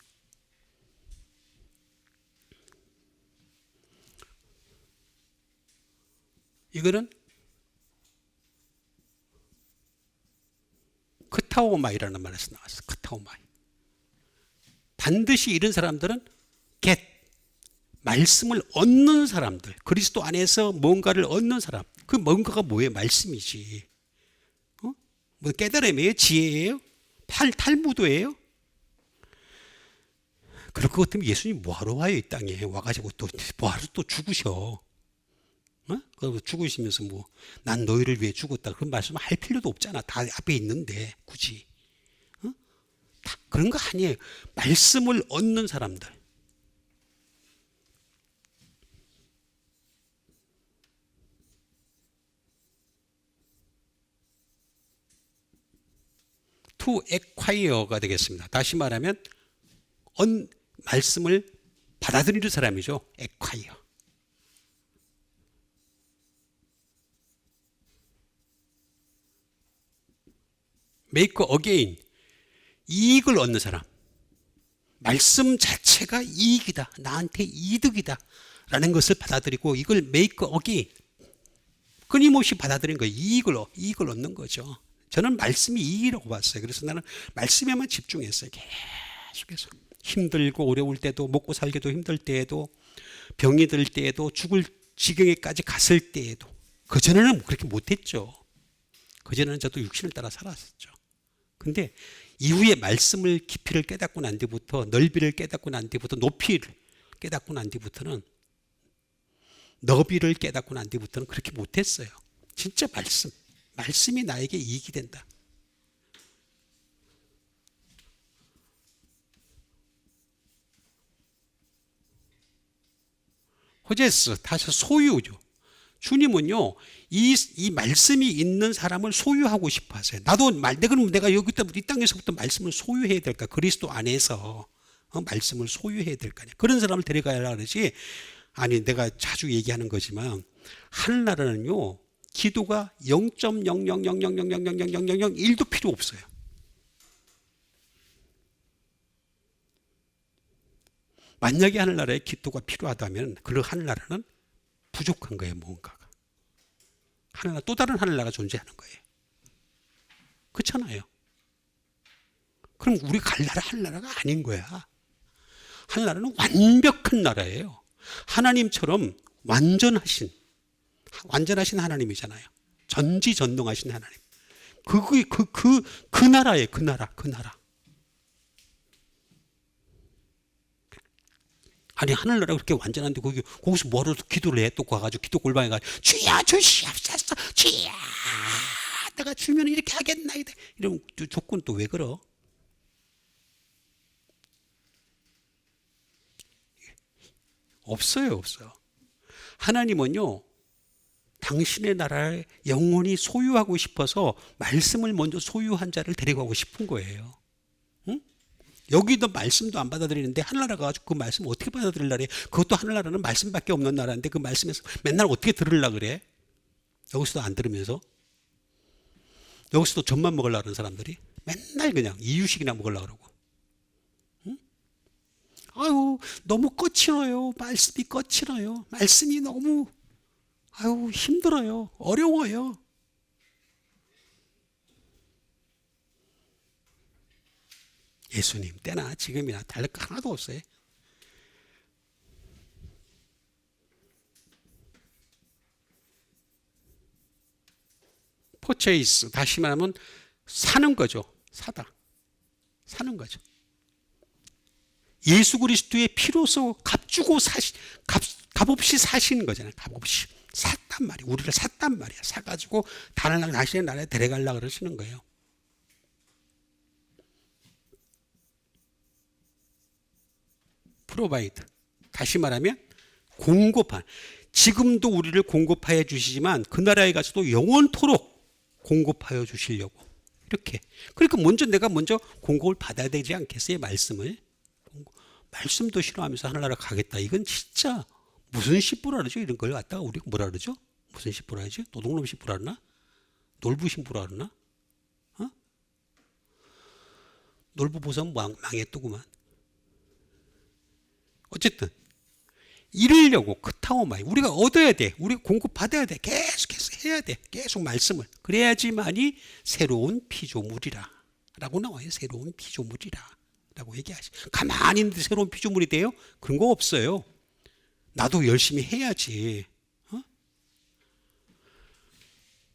이거는 크타오마이라는 말에서 나왔어. 크타오마이. 반드시 이런 사람들은 말씀을 얻는 사람들, 그리스도 안에서 뭔가를 얻는 사람. 그 뭔가가 뭐예요? 말씀이지. 뭐 깨달음이에요? 지혜예요? 탈무드예요? 그럴 것 같으면 예수님 뭐하러 와요? 이 땅에 와가지고 또 뭐하러 또 죽으셔? 죽으시면서 난 너희를 위해 죽었다 그런 말씀을 할 필요도 없잖아. 다 앞에 있는데 굳이. 다 그런 거 아니에요. 말씀을 얻는 사람들. to acquire가 되겠습니다. 다시 말하면 말씀을 받아들이는 사람이죠. acquire. make again. 이익을 얻는 사람. 말씀 자체가 이익이다. 나한테 이득이다. 라는 것을 받아들이고 이걸 make again. 끊임없이 받아들이는 거예요. 이익을 얻는 거죠. 저는 말씀이 이익이라고 봤어요. 그래서 나는 말씀에만 집중했어요. 계속해서. 힘들고 어려울 때도, 먹고 살기도 힘들 때에도, 병이 들 때에도, 죽을 지경에까지 갔을 때에도. 그전에는 그렇게 못했죠. 그전에는 저도 육신을 따라 살았었죠. 근데 이후에 말씀을 깊이를 깨닫고 난 뒤부터, 넓이를 깨닫고 난 뒤부터, 높이를 깨닫고 난 뒤부터는, 너비를 깨닫고 난 뒤부터는 그렇게 못했어요. 진짜 말씀이 나에게 이익이 된다. 호제스, 다시 소유죠. 주님은요, 이 말씀이 있는 사람을 소유하고 싶어 하세요. 그럼 내가 여기부터 이 땅에서부터 말씀을 소유해야 될까? 그리스도 안에서 말씀을 소유해야 될까? 그런 사람을 데려가야 그러지. 아니, 내가 자주 얘기하는 거지만, 하늘나라는요, 기도가 0.00000000001도 필요 없어요. 만약에 하늘나라에 기도가 필요하다면, 그 하늘나라는 부족한 거예요, 뭔가가. 또 다른 하늘나라가 존재하는 거예요. 그렇잖아요. 그럼 우리 갈 나라 하늘나라가 아닌 거야. 하늘나라는 완벽한 나라예요. 하나님처럼 완전하신 하나님이잖아요. 전지전능하신 하나님. 그 나라예요. 그 나라. 아니, 하늘나라가 그렇게 완전한데 거기서 뭐하러 기도를 해? 또 가가지고 기도 골방에 가서 주여 주시옵소서, 주여 내가 주면 이렇게 하겠나이다. 이런 조건 또 왜 그러? 없어요. 하나님은요, 당신의 나라를 영원히 소유하고 싶어서 말씀을 먼저 소유한 자를 데려가고 싶은 거예요. 응? 여기도 말씀도 안 받아들이는데 하늘나라가 가지고 그 말씀 어떻게 받아들이려고 그래? 그것도 하늘나라는 말씀밖에 없는 나라인데 그 말씀에서 맨날 어떻게 들으려고 그래? 여기서도 안 들으면서, 여기서도 젖만 먹으려고 하는 사람들이 맨날 그냥 이유식이나 먹으려고 그러고. 아유, 너무 거칠어요. 말씀이 거칠어요. 말씀이 너무 힘들어요. 어려워요. 예수님 때나 지금이나 다를 거 하나도 없어요. 퍼체이스, 다시 말하면 사는 거죠. 사는 거죠. 예수 그리스도의 피로서 값없이 사신 거잖아요. 값없이 샀단 말이에요. 우리를 샀단 말이야. 사가지고 당신의 나라에 데려가려고 그러시는 거예요. 프로바이드, 다시 말하면 공급한. 지금도 우리를 공급하여 주시지만 그 나라에 가서도 영원토록 공급하여 주시려고 이렇게. 그러니까 내가 먼저 공급을 받아야 되지 않겠어요? 말씀도 싫어하면서 하늘나라 가겠다. 이건 진짜 무슨 씨부라 그러죠? 이런 걸 갖다가 우리가 뭐라 그러죠? 무슨 씨부라 하지? 노동놈 씨부라 그러나? 놀부 씨부라 그러나? 놀부 보선 망했더구만. 어쨌든 이루려고 크타오마이, 우리가 얻어야 돼. 우리가 공급받아야 돼. 계속해서 해야 돼. 계속 말씀을. 그래야지만이 새로운 피조물이라 라고 나와요. 새로운 피조물이라 라고 얘기하시. 가만히 있는데 새로운 피조물이 돼요? 그런 거 없어요. 나도 열심히 해야지.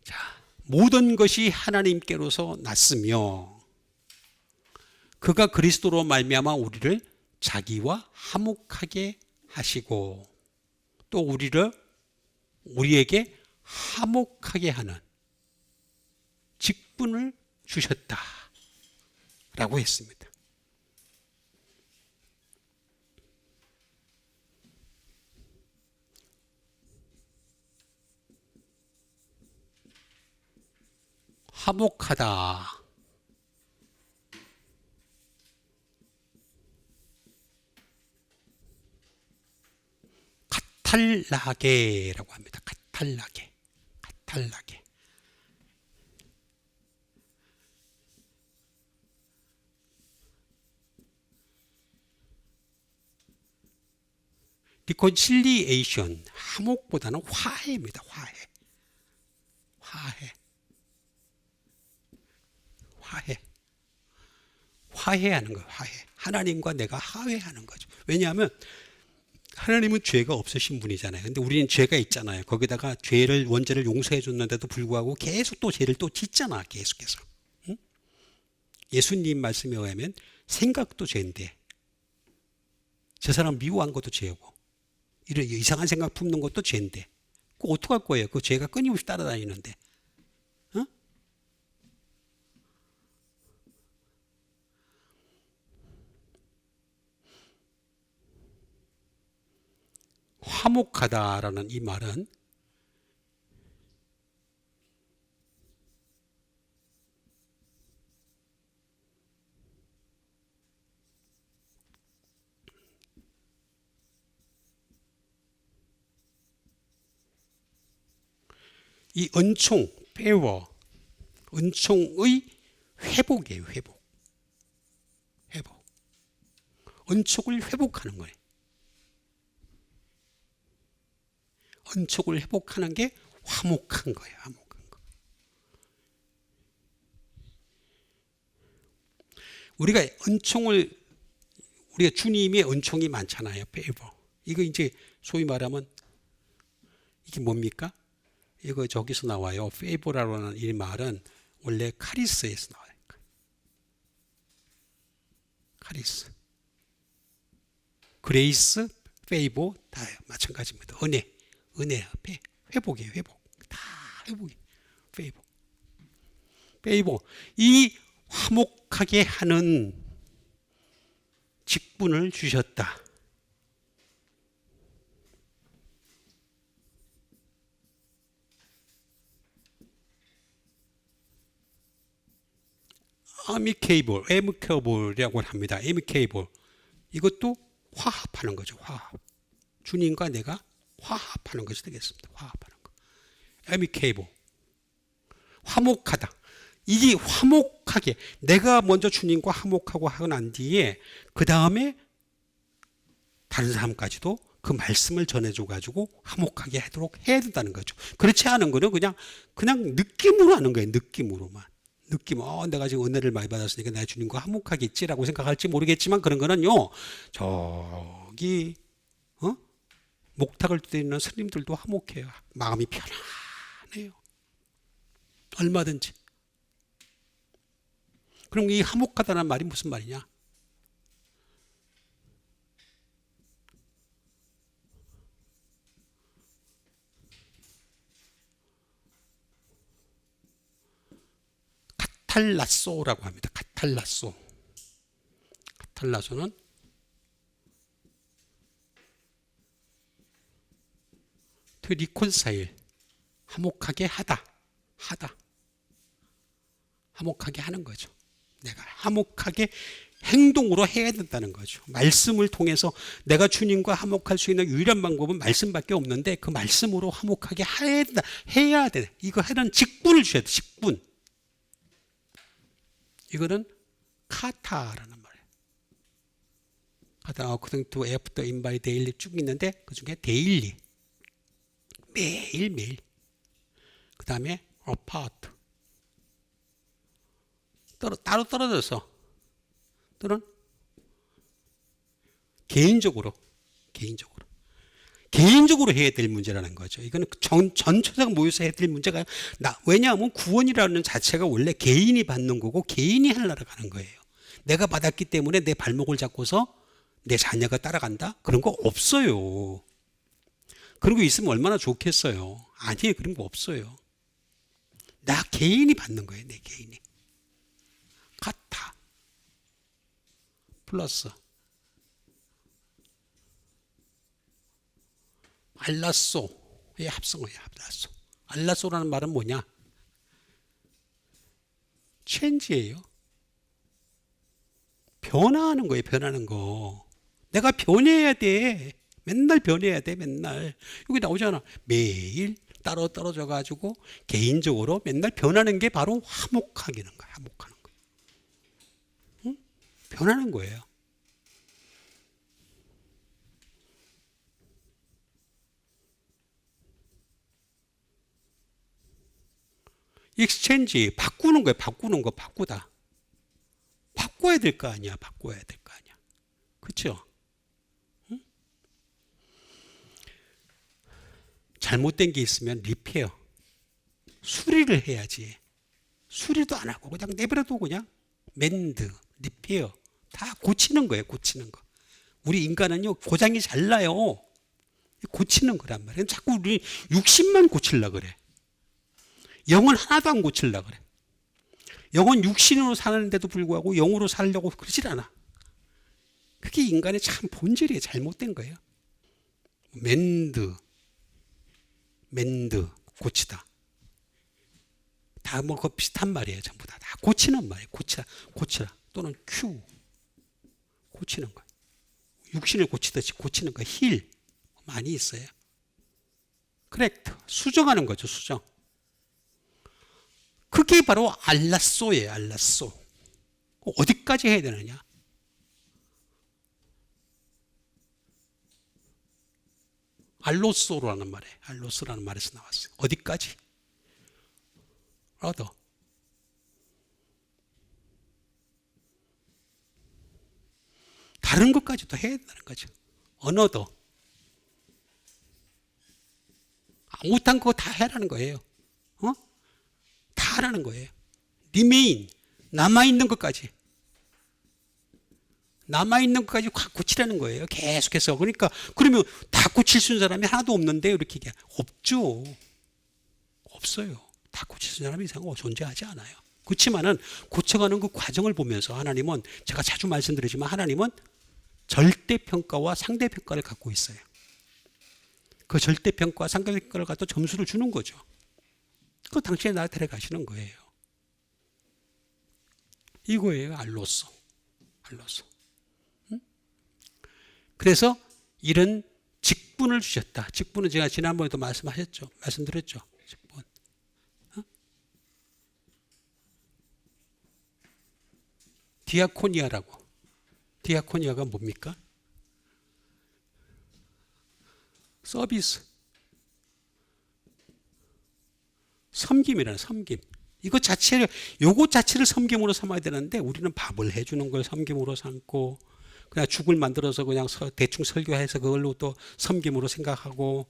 자, 모든 것이 하나님께로서 났으며 그가 그리스도로 말미암아 우리를 자기와 화목하게 하시고 또 우리에게 화목하게 하는 직분을 주셨다라고 했습니다. 화목하다. 카탈라게라고 합니다. 카탈라게. 카탈라게. 리콘실리에이션, 화목보다는 화해입니다. 화해. 화해. 화해. 화해하는 거예요. 화해. 하나님과 내가 화해하는 거죠. 왜냐하면 하나님은 죄가 없으신 분이잖아요. 근데 우리는 죄가 있잖아요. 거기다가 죄를 원죄를 용서해 줬는데도 불구하고 계속 또 죄를 또 짓잖아. 계속해서. 응? 예수님 말씀에 의하면 생각도 죄인데 저 사람 미워한 것도 죄고 이런 이상한 생각 품는 것도 죄인데 그거 어떡할 거예요? 그 죄가 끊임없이 따라다니는데. 어? 화목하다라는 이 말은 이 은총, 페워, 은총의 회복이에요. 회복. 회복. 은총을 회복하는 거예요. 은총을 회복하는 게 화목한 거예요. 화목한 거. 우리가 우리가 주님의 은총이 많잖아요. 페이버. 이거 이제 소위 말하면 이게 뭡니까? 이거 저기서 나와요. 페이버라는 이 말은 원래 카리스에서 나와요. 카리스. 그레이스, 페이버 다 마찬가지입니다. 은혜, 회복이에요. 회복. 다 회복이에요. 페이버. 이 화목하게 하는 직분을 주셨다. 애미케이블이라고 합니다. 애미케이블. 이것도 화합하는 거죠. 화합. 주님과 내가 화합하는 것이 되겠습니다. 화합하는 거. 애미케이블. 화목하다. 이게 화목하게 내가 먼저 주님과 화목하고 하고 난 뒤에 그 다음에 다른 사람까지도 그 말씀을 전해줘 가지고 화목하게 하도록 해야 된다는 거죠. 그렇지 않은 거는 그냥 느낌으로 하는 거예요. 느낌으로만. 내가 지금 은혜를 많이 받았으니까 내가 주님과 화목하겠지라고 생각할지 모르겠지만 그런 거는요. 저기 목탁을 때리는 스님들도 화목해요. 마음이 편안해요. 얼마든지. 그럼 이 화목하다는 말이 무슨 말이냐? 카탈라소라고 합니다. 카탈라소는 리콘사일, 화목하게 하다. 화목하게 하는 거죠. 내가 화목하게 행동으로 해야 된다는 거죠. 말씀을 통해서 내가 주님과 화목할 수 있는 유일한 방법은 말씀밖에 없는데 그 말씀으로 화목하게 해야 돼. 이거 하는 직분을 줘야 돼. 직분. 이거는 카타라는 말이에요. 카타, according to after in by daily 쭉 있는데 그 중에 daily. 매일. 그 다음에 apart. 따로 떨어져서 또는 개인적으로 해야 될 문제라는 거죠. 이거는 전체가 모여서 해야 될 문제가 왜냐하면 구원이라는 자체가 원래 개인이 받는 거고 개인이 하려고 하는 거예요. 내가 받았기 때문에 내 발목을 잡고서 내 자녀가 따라간다? 그런 거 없어요. 그런 거 있으면 얼마나 좋겠어요. 아니에요. 그런 거 없어요. 나 개인이 받는 거예요. 내 개인이. 카타 플러스 알라소의 합성어예요. 알라소라는 말은 뭐냐? 체인지예요. 변화하는 거예요. 변하는 거. 내가 변해야 돼. 맨날 변해야 돼, 맨날. 여기 나오잖아. 매일 따로 떨어져 가지고 개인적으로 맨날 변하는 게 바로 화목하기는 거야. 화목하는 거. 응? 변하는 거예요. 익스체인지 바꾸는 거예요. 바꾸는 거 바꾸다. 바꿔야 될 거 아니야. 바꿔야 될 거 아니야. 그렇죠? 잘못된 게 있으면 리페어, 수리를 해야지. 수리도 안 하고 그냥 내버려도 그냥 멘드, 리페어 다 고치는 거예요. 고치는 거. 우리 인간은요 고장이 잘 나요. 고치는 거란 말이에요. 자꾸 우리 육신만 고치려고 그래. 영은 하나도 안 고치려고 그래. 영은 육신으로 사는데도 불구하고 영으로 살려고 그러질 않아. 그게 인간의 참 본질이에요. 잘못된 거예요. 멘드 고치다. 다 뭐 그 비슷한 말이에요. 전부 다 고치는 말이에요. 고치라 또는 큐 고치는 거. 육신을 고치듯이 고치는 거. 힐 많이 있어요. 그렉트 수정하는 거죠. 수정. 그게 바로 알라쏘예요. 알라쏘. 어디까지 해야 되느냐? 알로소라는 말에 알로스라는 말에서 나왔어요. 어디까지? 얻어. 다른 것까지도 해야 된다는 거죠. 언어도. 못한 거 다 해라는 거예요. 다 하라는 거예요. remain. 남아있는 것까지. 남아있는 것까지 고치라는 거예요. 계속해서. 그러니까, 그러면 다 고칠 수 있는 사람이 하나도 없는데, 이렇게 얘기해. 없죠. 없어요. 다 고칠 수 있는 사람이 이상하고 존재하지 않아요. 그렇지만은, 고쳐가는 그 과정을 보면서 하나님은, 제가 자주 말씀드리지만, 하나님은 절대평가와 상대평가를 갖고 있어요. 그 절대평가와 상대평가를 갖다 점수를 주는 거죠. 그 당신이 나 데려가시는 거예요. 이거예요. 알로서. 그래서 이런 직분을 주셨다. 직분은 제가 지난번에도 말씀드렸죠. 직분. 디아코니아라고. 디아코니아가 뭡니까? 서비스. 섬김이라는 섬김. 요거 자체를 섬김으로 삼아야 되는데 우리는 밥을 해주는 걸 섬김으로 삼고 그냥 죽을 만들어서 그냥 대충 설교해서 그걸로 또 섬김으로 생각하고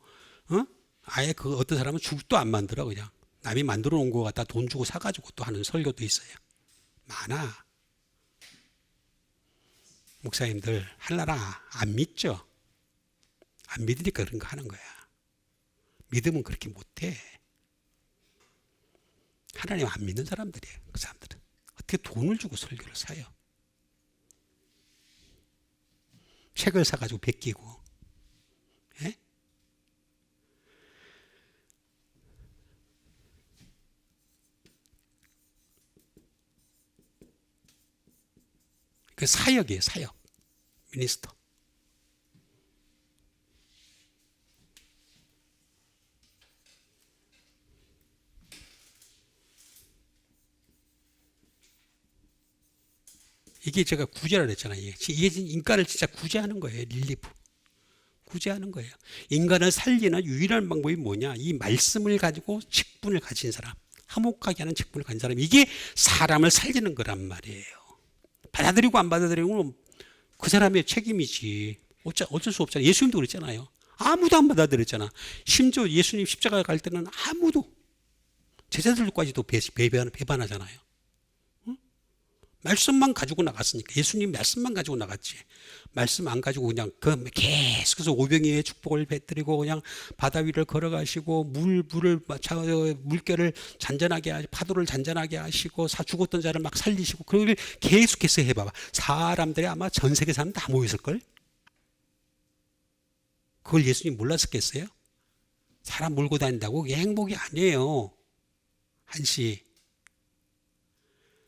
아예 그 어떤 사람은 죽도 안 만들어 그냥 남이 만들어 놓은 거 갖다 돈 주고 사가지고 또 하는 설교도 있어요. 많아. 목사님들 하려나 안 믿죠? 안 믿으니까 그런 거 하는 거야. 믿으면 그렇게 못해. 하나님 안 믿는 사람들이에요. 그 사람들은. 어떻게 돈을 주고 설교를 사요? 책을 사가지고 베끼고. 예? 그 사역이에요. 사역. 미니스터. 이게 제가 구제라 그랬잖아요. 이게 인간을 진짜 구제하는 거예요. 릴리프. 구제하는 거예요. 인간을 살리는 유일한 방법이 뭐냐? 이 말씀을 가지고 직분을 가진 사람. 화목하게 하는 직분을 가진 사람. 이게 사람을 살리는 거란 말이에요. 받아들이고 안 받아들이고 그 사람의 책임이지. 어쩔 수 없잖아요. 예수님도 그랬잖아요. 아무도 안 받아들였잖아. 심지어 예수님 십자가 갈 때는 아무도 제자들까지도 배반하잖아요. 말씀만 가지고 나갔으니까. 예수님 말씀만 가지고 나갔지. 말씀 안 가지고 그냥 계속해서 오병이의 축복을 베뜨리고 그냥 바다 위를 걸어가시고 물결을 잔잔하게 하시고 파도를 잔잔하게 하시고 죽었던 자를 막 살리시고 그걸 계속해서 해봐봐. 사람들이 아마 전 세계 사람 다 모였을걸? 그걸 예수님 몰랐었겠어요? 사람 몰고 다닌다고 그게 행복이 아니에요. 한시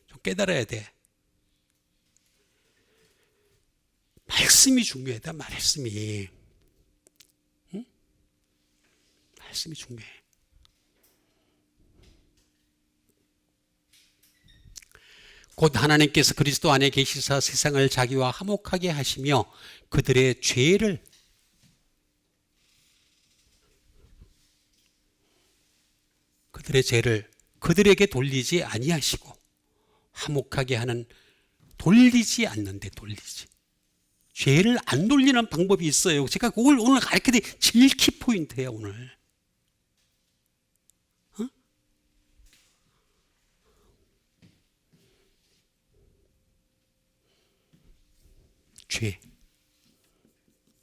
좀 깨달아야 돼. 말씀이 중요하다. 말씀이. 말씀이 중요해. 곧 하나님께서 그리스도 안에 계시사 세상을 자기와 화목하게 하시며 그들의 죄를 그들에게 돌리지 아니하시고 화목하게 하는 돌리지 않는데 돌리지. 죄를 안 돌리는 방법이 있어요. 제가 그걸 오늘 가르쳐드린 제일 키포인트예요. 오늘. 죄.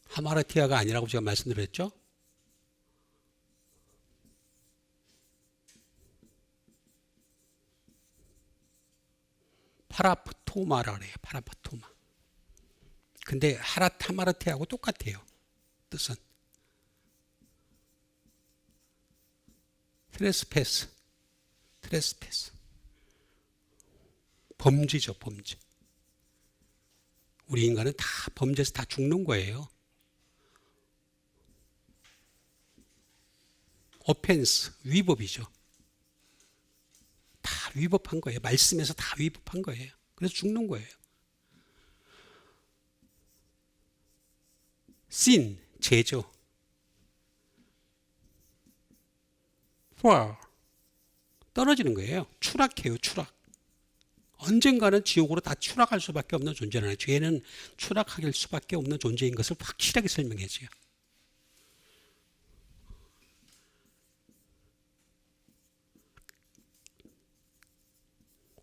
하마르티아가 아니라고 제가 말씀드렸죠. 파라프토마라 그래요. 파라프토마. 근데 하마르티아하고 똑같아요. 뜻은. 트레스패스. 범죄죠, 범죄. 우리 인간은 다 범죄해서 다 죽는 거예요. 오펜스, 위법이죠. 다 위법한 거예요. 말씀에서 다 위법한 거예요. 그래서 죽는 거예요. sin, 죄죠. fall, 떨어지는 거예요. 추락해요, 추락. 언젠가는 지옥으로 다 추락할 수밖에 없는 존재라는, 죄는 추락할 수밖에 없는 존재인 것을 확실하게 설명해줘요.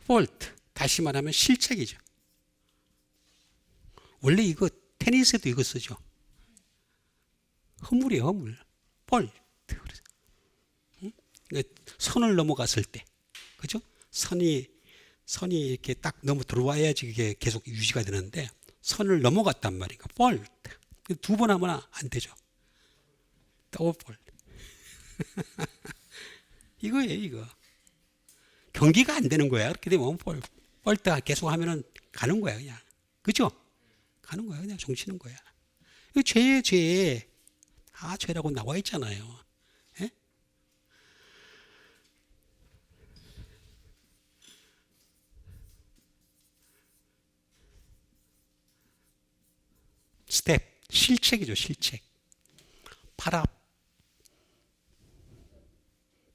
fault, 다시 말하면 실책이죠. 원래 이거 테니스에도 이거 쓰죠. 허물이에요, 허물. fault. 선을 넘어갔을 때, 그죠? 선이 이렇게 딱 넘어 들어와야지 이게 계속 유지가 되는데 선을 넘어갔단 말이니까 fault. 두 번 하면 안 되죠. double fault. 이거예요, 이거. 경기가 안 되는 거야. 그렇게 되면 fault 계속 하면은 가는 거야, 그냥. 그죠? 가는 거야, 그냥 종치는 거야. 이거 죄에 다 죄라고 나와 있잖아요. 예? 스텝, 실책이죠, 실책.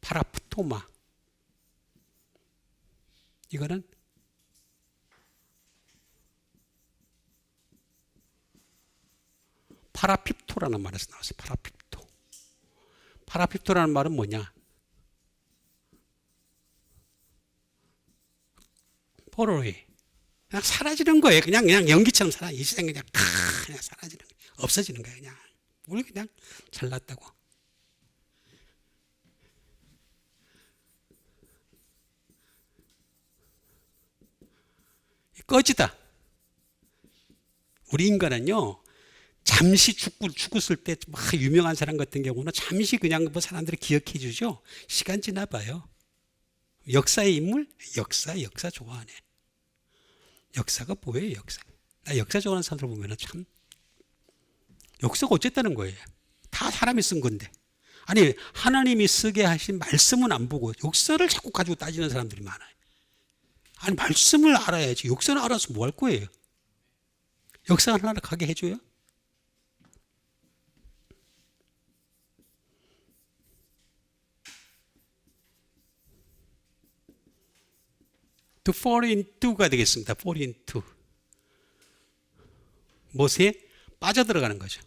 파라프토마. 이거는 파라핍토라는 말에서 나왔어요. 파라핍토라는 말은 뭐냐? 포로이. 그냥 사라지는 거예요. 그냥 연기처럼 이 세상 그냥 사라지는 거예요. 없어지는 거예요. 그냥. 우리 그냥 잘났다고. 꺼지다. 우리 인간은요, 잠시 죽었을 때 막 유명한 사람 같은 경우는 잠시 그냥 뭐 사람들이 기억해 주죠. 시간 지나 봐요. 역사의 인물? 역사 좋아하네. 역사가 뭐예요, 역사? 나 역사 좋아하는 사람들 보면은 참, 역사가 어쨌다는 거예요. 다 사람이 쓴 건데. 아니, 하나님이 쓰게 하신 말씀은 안 보고 역사를 자꾸 가지고 따지는 사람들이 많아요. 아니, 말씀을 알아야지. 역사를 알아서 뭐 할 거예요? 역사 하나 가게 해줘요? to fall into가 되겠습니다. fall into. 무엇에? 빠져들어가는 거죠.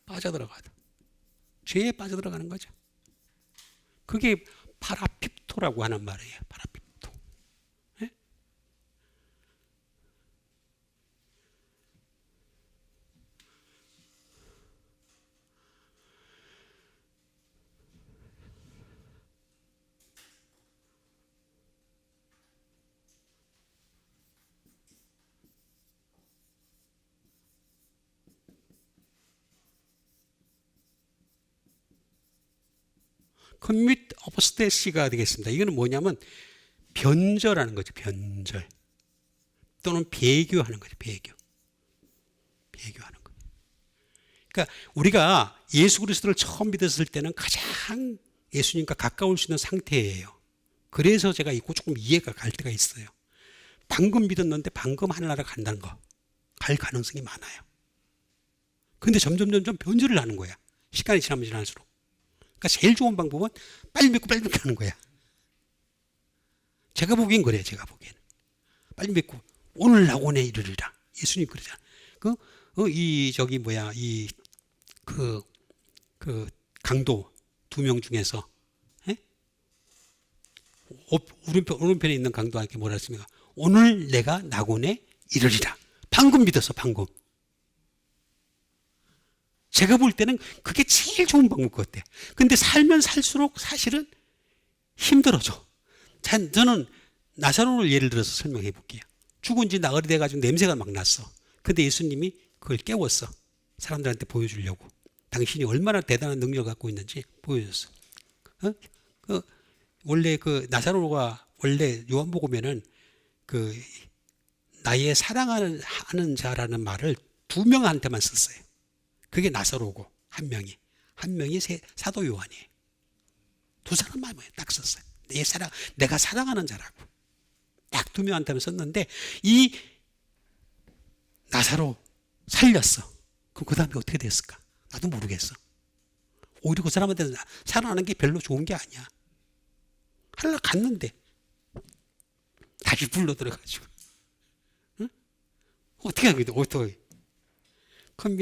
빠져들어가다. 죄에 빠져들어가는 거죠. 그게 파라핍토라고 하는 말이에요. 파라핍토. 네? commit apostasy가 되겠습니다. 이거는 뭐냐면 변절하는 거죠. 변절. 또는 배교하는 거죠. 배교하는 거. 그러니까 우리가 예수 그리스도를 처음 믿었을 때는 가장 예수님과 가까울 수 있는 상태예요. 그래서 제가 있고 조금 이해가 갈 때가 있어요. 방금 믿었는데 방금 하늘나라 간다는 거, 갈 가능성이 많아요. 근데 점점 변질을 하는 거야. 시간이 지나면 지날수록. 그러니까 제일 좋은 방법은 빨리 믿고 하는 거야. 제가 보기엔 그래요. 제가 보기엔 빨리 믿고 오늘 낙원에 이르리라. 예수님 그러잖아. 그 강도 2명 중에서, 예? 오른편에 있는 강도한테 뭐라 했습니까? 오늘 내가 낙원에 이르리라. 방금 믿었어, 방금. 제가 볼 때는 그게 제일 좋은 방법 같아. 근데 살면 살수록 사실은 힘들어져. 저는 나사로를 예를 들어서 설명해 볼게요. 죽은 지 나흘이 돼가지고 냄새가 막 났어. 근데 예수님이 그걸 깨웠어. 사람들한테 보여주려고. 당신이 얼마나 대단한 능력을 갖고 있는지 보여줬어. 원래 나사로가 원래 요한복음에는 나의 사랑하는 자라는 말을 2명한테만 썼어요. 그게 나사로고 한 명이 사도 요한이에요. 2사람만 딱 썼어요. 내가 사랑하는 자라고 딱 2명한테만 썼는데 이 나사로 살렸어. 그럼 그 다음에 어떻게 됐을까? 나도 모르겠어. 오히려 그 사람한테 살아나는 게 별로 좋은 게 아니야. 하늘나라 갔는데 다시 불러들어가지고, 응? 어떻게 하게 돼? 어떻게? 그럼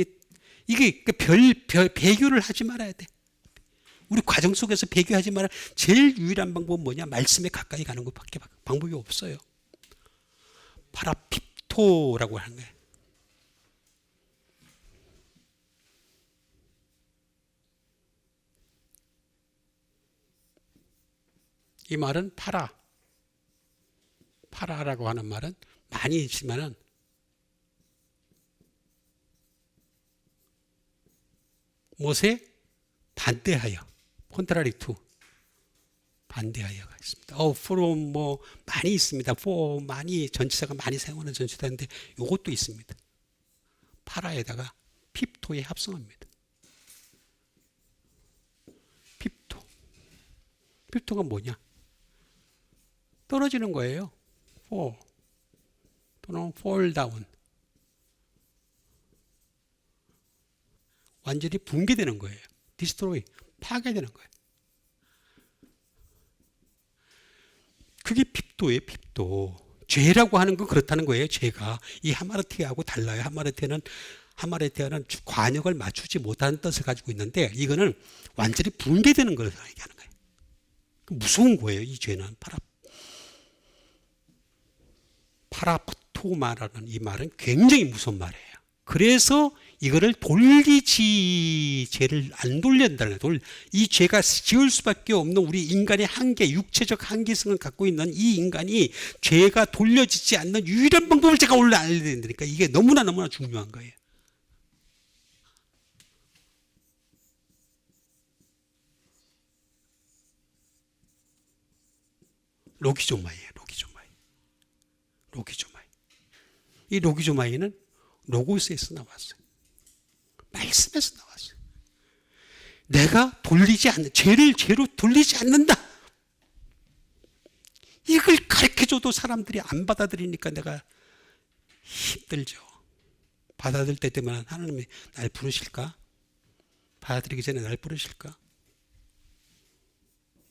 이게 배교를 하지 말아야 돼. 우리 과정 속에서 배교하지 말아. 제일 유일한 방법은 뭐냐? 말씀에 가까이 가는 것밖에 방법이 없어요. 파라핍토라고 하는 거예요. 이 말은 파라라고 하는 말은 많이 있지만은 못에 반대하여, 콘트라리투, 반대하여가 있습니다. from 많이 있습니다. for 많이 전치사가 많이 사용하는 전치사인데 이것도 있습니다. 파라에다가 핍토에 합성합니다. 핍토가 뭐냐? 떨어지는 거예요. fall 또는 fall down. 완전히 붕괴되는 거예요. destroy, 파괴되는 거예요. 그게 핍도예요, 핍도. 죄라고 하는 건 그렇다는 거예요, 죄가. 이 하마르티하고 달라요. 하마르티아는 관역을 맞추지 못하는 뜻을 가지고 있는데 이거는 완전히 붕괴되는 걸 얘기하는 거예요. 무서운 거예요, 이 죄는. 파라프토마라는 이 말은 굉장히 무서운 말이에요. 그래서 이거를 죄를 안 돌린다는 거예요. 이 죄가 지을 수밖에 없는 우리 인간의 한계, 육체적 한계성을 갖고 있는 이 인간이 죄가 돌려지지 않는 유일한 방법을 제가 원래 알려야 된다니까. 이게 너무나 중요한 거예요. 로기조마이에요. 로기조마이. 이 로기조마이는 로고스에서 나왔어요. 말씀에서 나왔어요. 내가 죄로 돌리지 않는다. 이걸 가르쳐줘도 사람들이 안 받아들이니까 내가 힘들죠. 받아들일 때 되면 하나님이 날 부르실까? 받아들이기 전에 날 부르실까?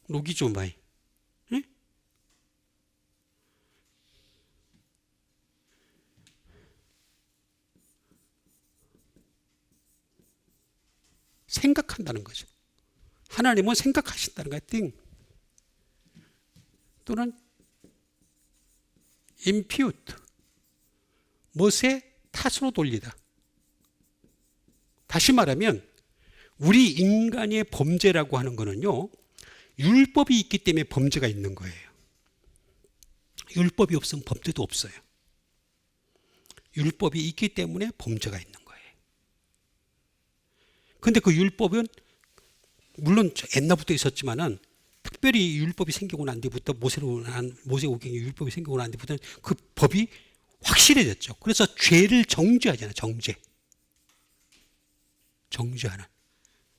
로기조마이. 응? 생각한다는 거죠. 하나님은 생각하신다는 거예요. 또는 impute, 못의 탓으로 돌리다. 다시 말하면 우리 인간의 범죄라고 하는 거는요, 율법이 있기 때문에 범죄가 있는 거예요. 율법이 없으면 범죄도 없어요. 율법이 있기 때문에 범죄가 있는 거예요. 근데 그 율법은 물론 옛날부터 있었지만은 특별히 율법이 생기고 난 뒤부터 모세오경의 율법이 생기고 난 뒤부터는 그 법이 확실해졌죠. 그래서 죄를 정죄하잖아요. 정죄하는.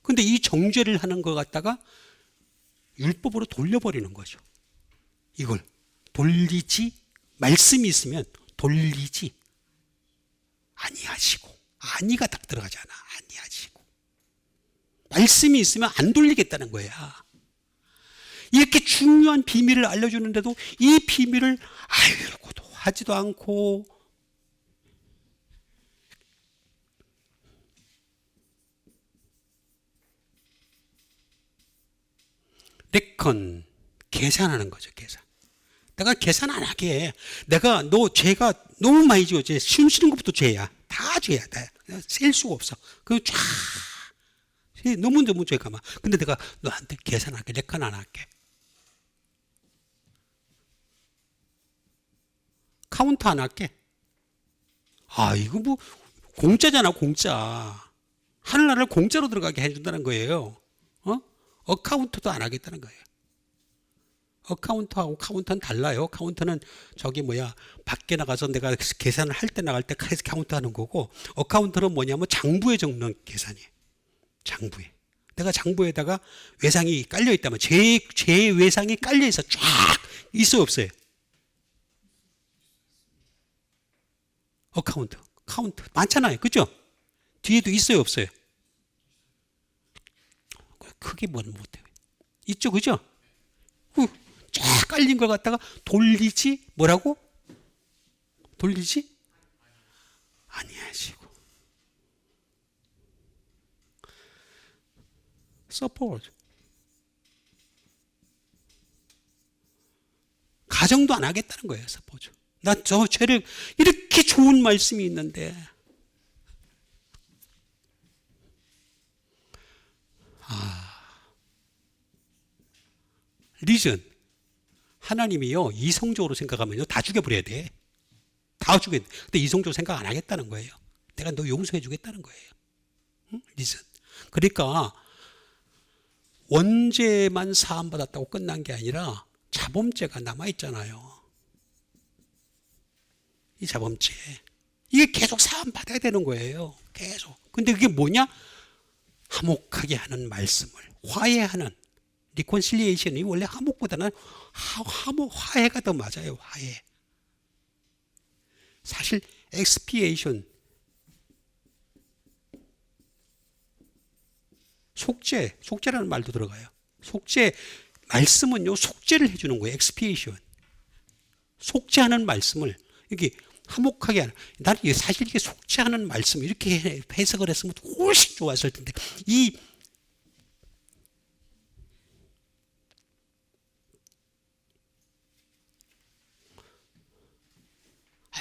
근데 이 정죄를 하는 걸 갖다가 율법으로 돌려버리는 거죠. 이걸 돌리지, 말씀이 있으면 돌리지 아니하시고, 아니가 딱 들어가잖아. 아니하시고. 말씀이 있으면 안 돌리겠다는 거야. 이렇게 중요한 비밀을 알려주는데도 이 비밀을 알고도 하지도 않고, 레컨, 계산하는 거죠. 계산. 내가 계산 안 하게. 내가 죄가 너무 많이 지어. 숨 쉬는 것부터 죄야. 다 죄야. 셀 수가 없어. 그 쫙. 너무 죄가 많아. 근데 내가 너한테 계산할게. 레컨 안 할게. 카운트 안 할게. 아, 이거 뭐 공짜잖아, 공짜. 하늘나라를 공짜로 들어가게 해준다는 거예요. 어카운트도 안 하겠다는 거예요. 어카운트하고 카운트는 달라요. 카운트는 밖에 나가서 내가 계산을 할 때 나갈 때 카운트 하는 거고, 어카운트는 뭐냐면 장부에 적는 계산이에요. 장부에. 내가 장부에다가 외상이 깔려 있다면, 제 외상이 깔려 있어. 쫙 있어요, 없어요? 어카운트, 카운트 많잖아요. 그죠? 뒤에도 있어요, 없어요? 크게 뭐는 못해요. 있죠, 그죠? 쫙 깔린 걸 갖다가 돌리지, 뭐라고? 돌리지? 아니하시고. support. 가정도 안 하겠다는 거예요, support. 나 저 죄를, 이렇게 좋은 말씀이 있는데, 리전. 하나님이요, 이성적으로 생각하면요, 다 죽여버려야 돼. 다 죽여야 돼. 근데 이성적으로 생각 안 하겠다는 거예요. 내가 너 용서해 주겠다는 거예요. 응? 리전. 그러니까, 원죄만 사함받았다고 끝난 게 아니라, 자범죄가 남아있잖아요. 이 자범죄. 이게 계속 사함받아야 되는 거예요. 계속. 근데 그게 뭐냐? 화목하게 하는 말씀을, 화해하는, 리콘실리에이션이 원래 화목보다는 화해가 더 맞아요. 화해. 사실 expiation, 속죄라는 말도 들어가요. 속죄, 말씀은요, 속죄를 해주는 거예요. expiation. 속죄하는 말씀을, 이게 화목하게 하는, 나는 사실 이게 속죄하는 말씀, 이렇게 해석을 했으면 훨씬 좋았을 텐데,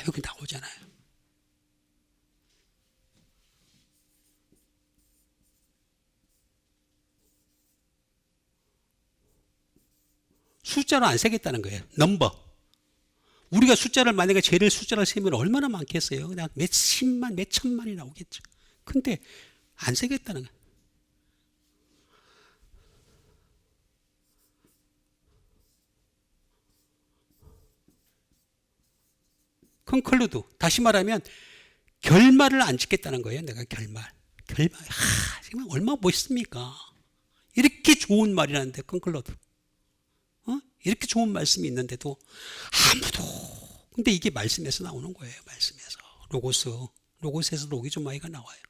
여기 나오잖아요. 숫자로 안 세겠다는 거예요. 넘버. 우리가 숫자를, 만약에 죄를 숫자를 세면 얼마나 많겠어요? 그냥 몇 십만, 몇 천만이 나오겠죠. 근데 안 세겠다는 거예요. 컨클루드. 다시 말하면 결말을 안 짓겠다는 거예요. 내가 결말. 정말 얼마나 멋있습니까? 이렇게 좋은 말이라는데, 컨클루드. 이렇게 좋은 말씀이 있는데도 아무도. 근데 이게 말씀에서 나오는 거예요. 말씀에서. 로고스에서 로기조마이가 나와요.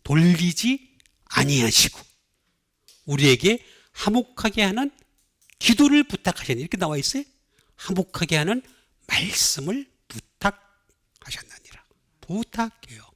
돌리지 아니하시고 우리에게 화목하게 하는 기도를 부탁하셨네. 이렇게 나와 있어요. 화목하게 하는 말씀을 부탁하셨나니라. 부탁해요.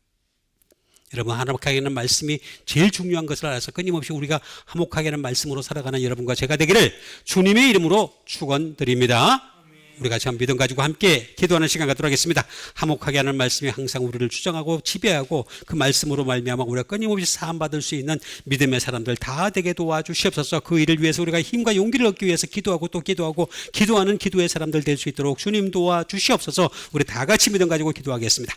여러분, 화목하게 하는 말씀이 제일 중요한 것을 알아서 끊임없이 우리가 화목하게 하는 말씀으로 살아가는 여러분과 제가 되기를 주님의 이름으로 축원드립니다. 우리 같이 한 믿음 가지고 함께 기도하는 시간 갖도록 하겠습니다. 화목하게 하는 말씀이 항상 우리를 주장하고 지배하고, 그 말씀으로 말미암아 우리가 끊임없이 사함받을 수 있는 믿음의 사람들 다 되게 도와주시옵소서. 그 일을 위해서 우리가 힘과 용기를 얻기 위해서 기도하고 또 기도하고 기도하는 기도의 사람들 될 수 있도록 주님 도와주시옵소서. 우리 다 같이 믿음 가지고 기도하겠습니다.